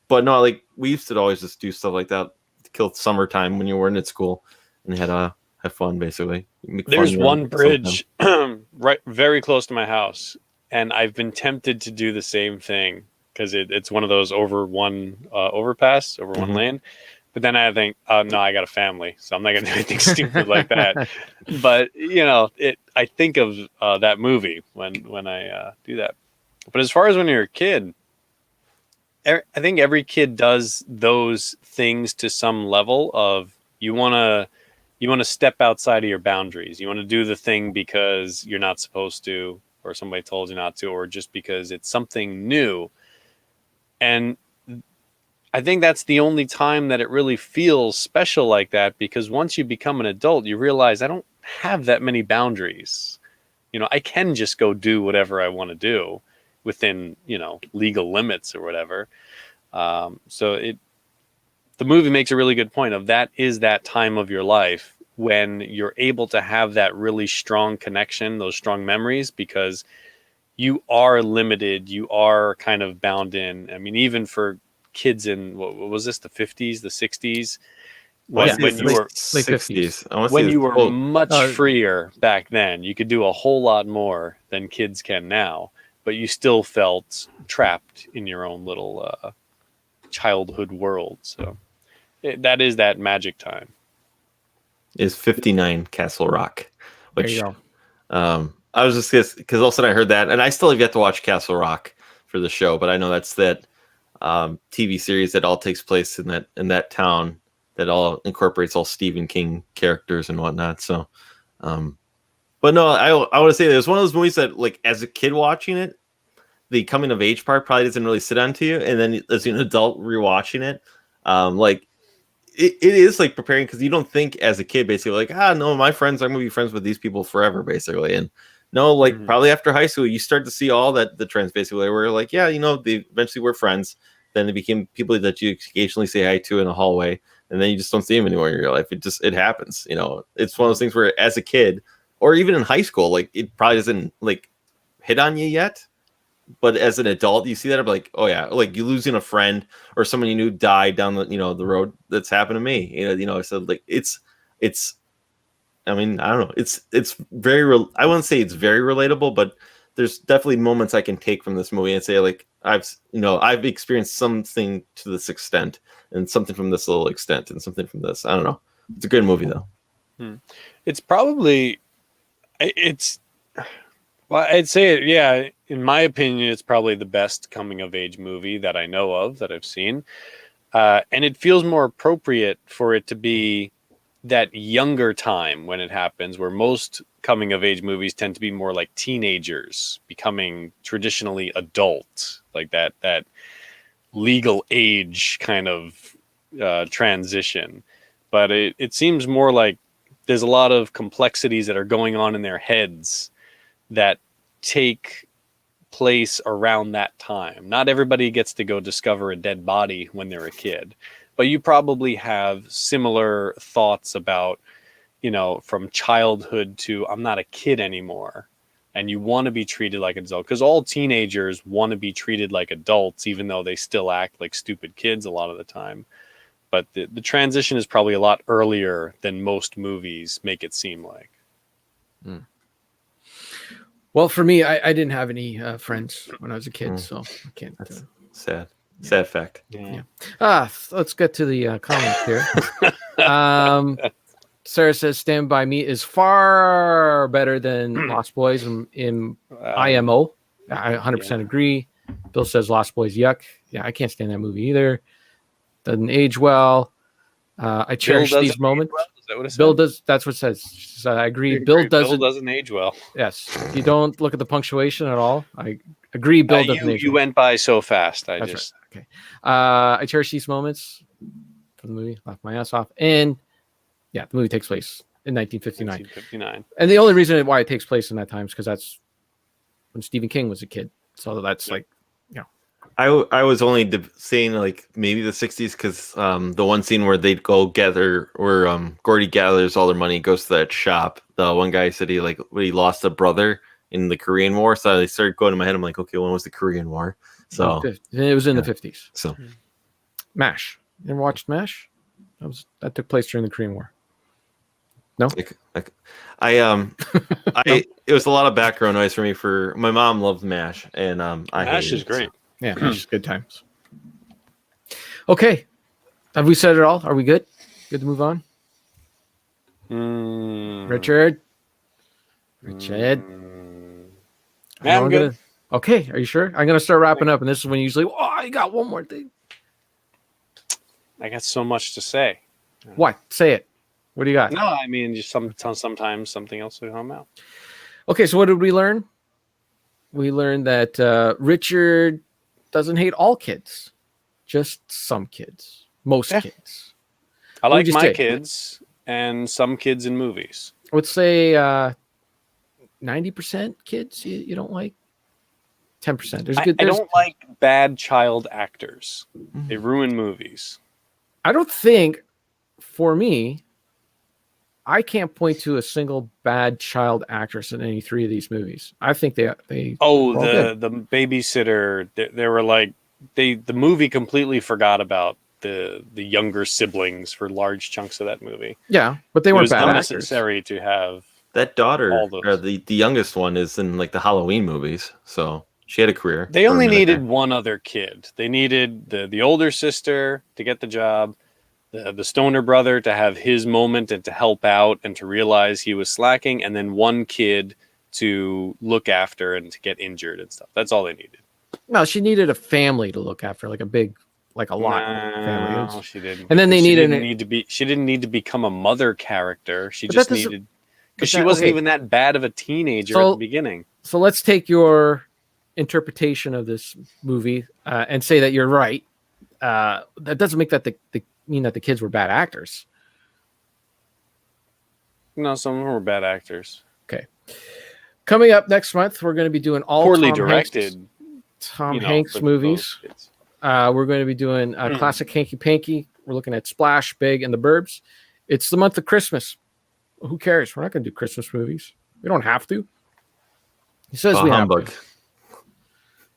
But no, like we used to always just do stuff like that to kill summertime when you weren't at school and had have fun basically. There's one bridge right very close to my house, and I've been tempted to do the same thing because it's one of those over one overpass over one lane. But then I think, no, I got a family, so I'm not gonna do anything stupid like that. But you know, I think of that movie when I do that. But as far as when you're a kid, I think every kid does those things to some level of you want to step outside of your boundaries. You want to do the thing because you're not supposed to, or somebody told you not to, or just because it's something new. And I think that's the only time that it really feels special like that, because once you become an adult, you realize I don't have that many boundaries. You know, I can just go do whatever I want to do within, you know, legal limits or whatever. So the movie makes a really good point of that is that time of your life when you're able to have that really strong connection, those strong memories, because you are limited, you are kind of bound in. I mean, even for kids in, what was this, the 50s, the 60s? When you were late 50s. When you were much freer back then, you could do a whole lot more than kids can now, but you still felt trapped in your own little childhood world. So that is that magic time. Is 59 Castle Rock, which there you go. I was just because all of a sudden I heard that, and I still have yet to watch Castle Rock for the show, but I know that's that TV series that all takes place in that town that all incorporates all Stephen King characters and whatnot. So, but no, I want to say there's one of those movies that, like, as a kid watching it, the coming of age part probably doesn't really sit onto you, and then as an adult rewatching it, like it is like preparing, because you don't think as a kid basically like, no, my friends, I'm gonna be friends with these people forever basically, and no, like probably after high school you start to see all that the trends basically where like, yeah, you know, they eventually were friends, then they became people that you occasionally say hi to in the hallway, and then you just don't see them anymore in your life. It happens, you know. It's one of those things where as a kid or even in high school, like it probably doesn't like hit on you yet, but as an adult you see that, I'm like, oh yeah, like you losing a friend or someone you knew died down the, you know, the road. That's happened to me, you know. So like it's I mean, I don't know, it's very I wouldn't say it's very relatable, but there's definitely moments I can take from this movie and say like I've experienced something to this extent, and something from this little extent, and something from this. I don't know. It's a good movie though. It's probably well, I'd say, yeah, in my opinion, it's probably the best coming of age movie that I know of, that I've seen. And it feels more appropriate for it to be that younger time when it happens, where most coming of age movies tend to be more like teenagers becoming traditionally adult, like that legal age kind of transition. But it seems more like there's a lot of complexities that are going on in their heads that take place around that time. Not everybody gets to go discover a dead body when they're a kid, but you probably have similar thoughts about, you know, from childhood to I'm not a kid anymore, and you want to be treated like an adult, because all teenagers want to be treated like adults, even though they still act like stupid kids a lot of the time. But the transition is probably a lot earlier than most movies make it seem like. Well, for me, I didn't have any friends when I was a kid, so I can't. That's sad fact. Yeah. Let's get to the comments here. Sarah says Stand By Me is far better than Lost Boys in IMO. I 100% agree. Bill says Lost Boys, yuck. Yeah, I can't stand that movie either. Doesn't age well. I cherish these moments. Well? Is that what it says? Bill does. That's what it says. So I agree. Bill doesn't age well. Yes. You don't look at the punctuation at all. I agree. Bill doesn't age well. You went by so fast. That's right. Okay. I cherish these moments from the movie. Laughed my ass off. And yeah, the movie takes place in 1959. And the only reason why it takes place in that time is because that's when Stephen King was a kid. So that's like, you know, I was only saying like maybe the 60s because the one scene where they'd go gather, where Gordy gathers all their money, goes to that shop. The one guy said he lost a brother in the Korean War, so they started going in my head. I'm like, okay, when was the Korean War? So it was in the 50s. So MASH. You ever watched MASH? That took place during the Korean War. No, it was a lot of background noise for me. For my mom loved MASH, and MASH is great. Yeah, MASH is good times. Okay, have we said it all? Are we good? Good to move on. Richard. Yeah, I'm good. Okay, are you sure? I'm gonna start wrapping up, and this is when usually. Oh, I got one more thing. I got so much to say. What? Say it. What do you got? No, I mean just sometimes something else will come out. Okay, so what did we learn? We learned that Richard doesn't hate all kids, just some kids, most kids. I What like would you my say? kids and some kids in movies. I would say 90% kids you don't like. 10%. There's good. I don't like bad child actors. They ruin movies. I don't think, for me, I can't point to a single bad child actress in any three of these movies. I think they. Oh, were all good. the Babysitter. They were like the movie completely forgot about the younger siblings for large chunks of that movie. Yeah, but they It weren't was bad actors. unnecessary to have that daughter, all those. or the youngest one, is in like the Halloween movies, so she had a career. They for a only minute needed there. one other kid. They needed the older sister to get the job, the stoner brother to have his moment and to help out and to realize he was slacking, and then one kid to look after and to get injured and stuff. That's all they needed. No, she needed a family to look after, like a lot of family. No, she didn't. And then they she needed didn't need to be. She didn't need to become a mother character. She just doesn't- needed because she wasn't even that bad of a teenager at the beginning. So let's take your interpretation of this movie and say that you're right. That doesn't make that mean that the kids were bad actors. No, some of them were bad actors. Okay. Coming up next month, we're going to be doing all Poorly Tom directed. Hanks for movies. those kids. We're going to be doing classic Hanky Panky. We're looking at Splash, Big, and The Burbs. It's the month of Christmas. Who cares? We're not going to do Christmas movies. We don't have to. He says we have to.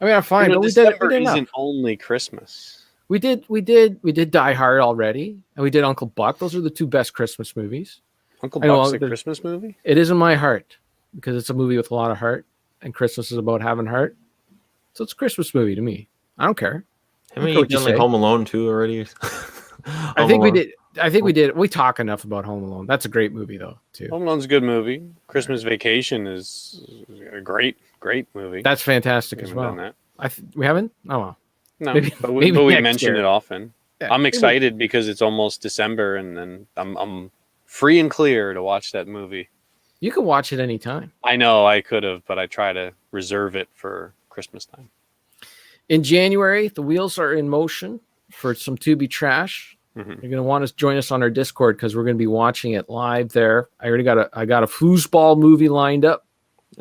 I mean, I'm fine, but we did enough. Isn't only Christmas. We did Die Hard already, and we did Uncle Buck. Those are the two best Christmas movies. Uncle Buck's a Christmas movie? It is in my heart because it's a movie with a lot of heart, and Christmas is about having heart. So it's a Christmas movie to me. I don't care. Haven't you done like Home Alone 2 already? I think we did. We did. We talk enough about Home Alone. That's a great movie, though, too. Home Alone's a good movie. Christmas Vacation is a great movie. That's fantastic We as haven't well. done that. We haven't? Oh, well. No, Maybe but we next mention year. it often. Yeah, I'm maybe. excited because it's almost December, and then I'm free and clear to watch that movie. You can watch it anytime. I know I could have, but I try to reserve it for Christmas time. In January, the wheels are in motion for some Tubi trash. You're going to want to join us on our Discord because we're going to be watching it live there. I already got a foosball movie lined up.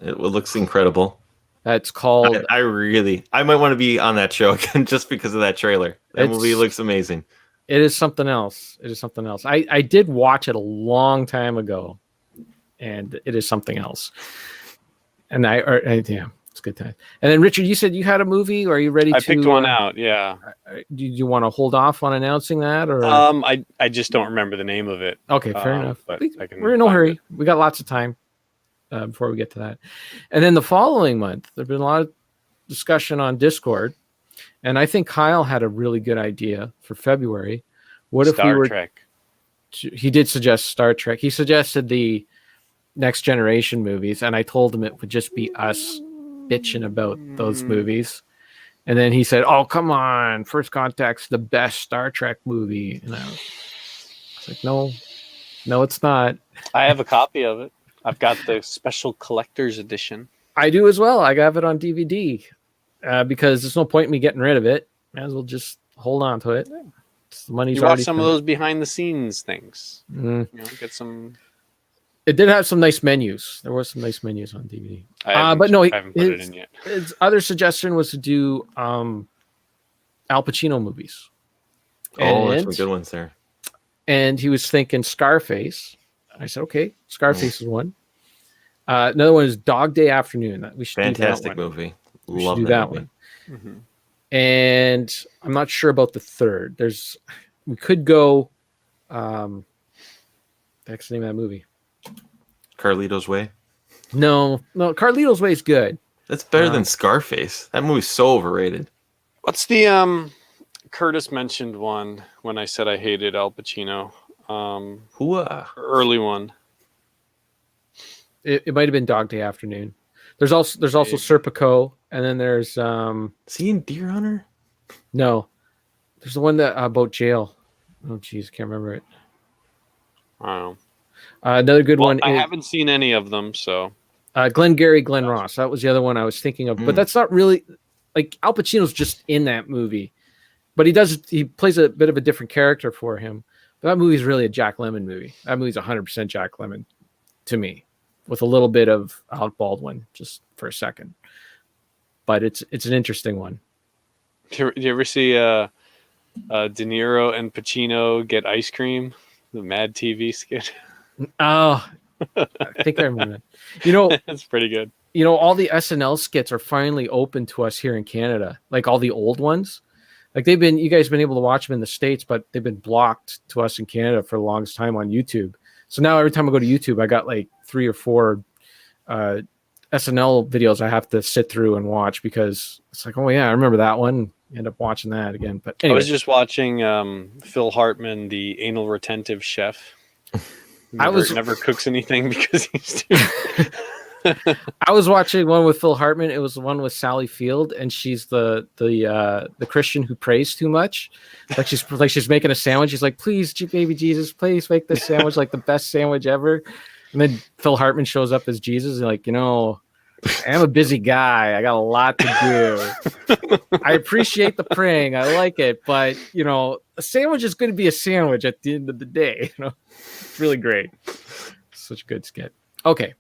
It looks incredible. That's called. I might want to be on that show again just because of that trailer. That movie looks amazing. It is something else. I did watch it a long time ago, and it is something else. And yeah, it's a good time. And then Richard, you said you had a movie. Or are you ready? I picked one out. Yeah. Do you want to hold off on announcing that, or? I just don't remember the name of it. Okay, fair enough. But I can We're in no find hurry. it. We got lots of time before we get to that. And then the following month, there's been a lot of discussion on Discord, and I think Kyle had a really good idea for February. What if we were? Trek. He did suggest Star Trek. He suggested the Next Generation movies, and I told him it would just be us bitching about those movies. And then he said, "Oh, come on, First Contact's the best Star Trek movie." And I was like, "No, it's not." I have a copy of it. I've got the special collector's edition. I do as well. I have it on DVD because there's no point in me getting rid of it. Might as well just hold on to it. The money's You watch already some spent. of those behind the scenes things. Mm. You know, get some. It did have some nice menus. There were some nice menus on DVD. I haven't But no, put it in yet. his other suggestion was to do Al Pacino movies. Oh, there's some good ones there. And he was thinking Scarface. I said, okay, Scarface is one. Another one is Dog Day Afternoon. We should Fantastic do that one. movie. We Love should do that movie. one. Mhm. And I'm not sure about the third. We could go. That's the name of that movie. Carlito's Way. No, Carlito's Way is good. That's better than Scarface. That movie's so overrated. What's the Curtis mentioned one when I said I hated Al Pacino? Early one. It might have been Dog Day Afternoon. There's also Serpico, and then there's Is he in Deer Hunter? No, there's the one that about jail. Oh geez, can't remember it. I don't know. Another good one. I haven't seen any of them, so Glengarry Glen Ross. That was the other one I was thinking of, but that's not really like Al Pacino's just in that movie, but he plays a bit of a different character for him. But that movie is really a Jack Lemmon movie. That movie's 100% Jack Lemmon to me, with a little bit of Alec Baldwin just for a second. But it's an interesting one. Do you ever see De Niro and Pacino get ice cream? The Mad TV skit. Oh, I think I remember that. That's pretty good. All the SNL skits are finally open to us here in Canada, like all the old ones. Like you guys have been able to watch them in the States, but they've been blocked to us in Canada for the longest time on YouTube. So now every time I go to YouTube, I got like 3 or 4 SNL videos I have to sit through and watch because it's like, oh yeah, I remember that one. End up watching that again. But anyway. I was just watching Phil Hartman, the anal retentive chef. Never cooks anything because he's too. I was watching one with Phil Hartman. It was the one with Sally Field, and she's the Christian who prays too much. Like she's making a sandwich. She's like, "Please, baby Jesus, please make this sandwich like the best sandwich ever." And then Phil Hartman shows up as Jesus, and like, I'm a busy guy. I got a lot to do. I appreciate the praying. I like it, but a sandwich is going to be a sandwich at the end of the day. It's really great. Such a good skit. Okay.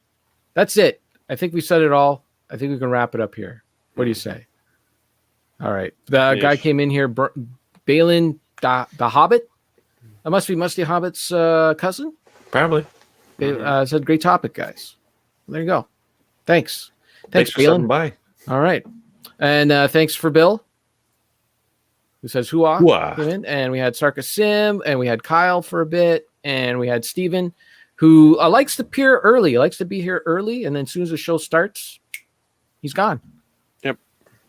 That's it. I think we said it all. I think we can wrap it up here. What do you say? All right. The guy came in here, Balin the Hobbit. That must be Musty Hobbit's cousin. Probably. Said great topic, guys. There you go. Thanks for Balin. stopping by. All right. And thanks for Bill, who says hoo-ah. Came in. And we had Sarkis Sim, and we had Kyle for a bit, and we had Steven, who likes to appear early, likes to be here early, and then as soon as the show starts, he's gone. Yep.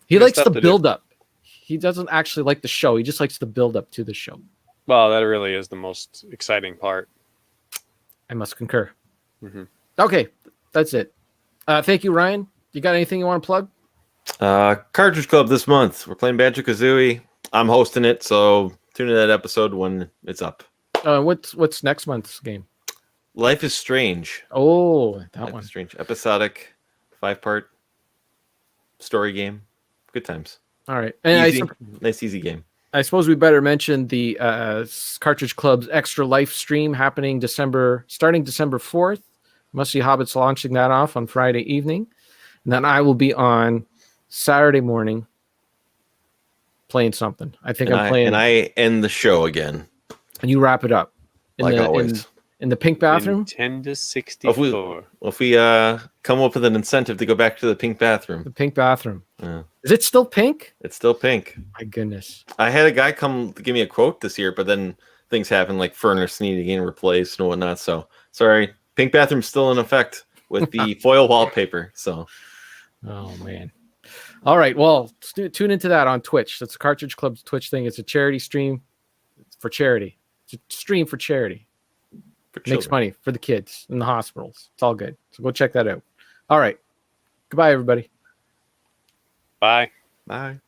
He likes the build-up. He doesn't actually like the show. He just likes the build-up to the show. Well, that really is the most exciting part. I must concur. Mm-hmm. Okay, that's it. Thank you, Ryan. You got anything you want to plug? Cartridge Club this month. We're playing Banjo-Kazooie. I'm hosting it, so tune in that episode when it's up. What's next month's game? Life is Strange. Oh, that one. Strange. Episodic, 5-part story game. Good times. All right. And nice, easy game. I suppose we better mention the Cartridge Club's Extra Life stream happening starting December 4th. Musty Hobbit's launching that off on Friday evening. And then I will be on Saturday morning playing something. I think I'm playing. And I end the show again. And you wrap it up. Always. In the pink bathroom? 10 to 64. If we come up with an incentive to go back to the pink bathroom. The pink bathroom. Yeah. Is it still pink? It's still pink. My goodness. I had a guy come give me a quote this year, but then things happen like furnace needing getting replaced and whatnot. So sorry, pink bathroom's still in effect with the foil wallpaper. So, oh man. All right. Well, tune into that on Twitch. That's the Cartridge Club's Twitch thing. It's a charity stream for charity. It's a stream for charity. Makes money for the kids in the hospitals. It's all good. So go check that out. All right. Goodbye, everybody. Bye. Bye.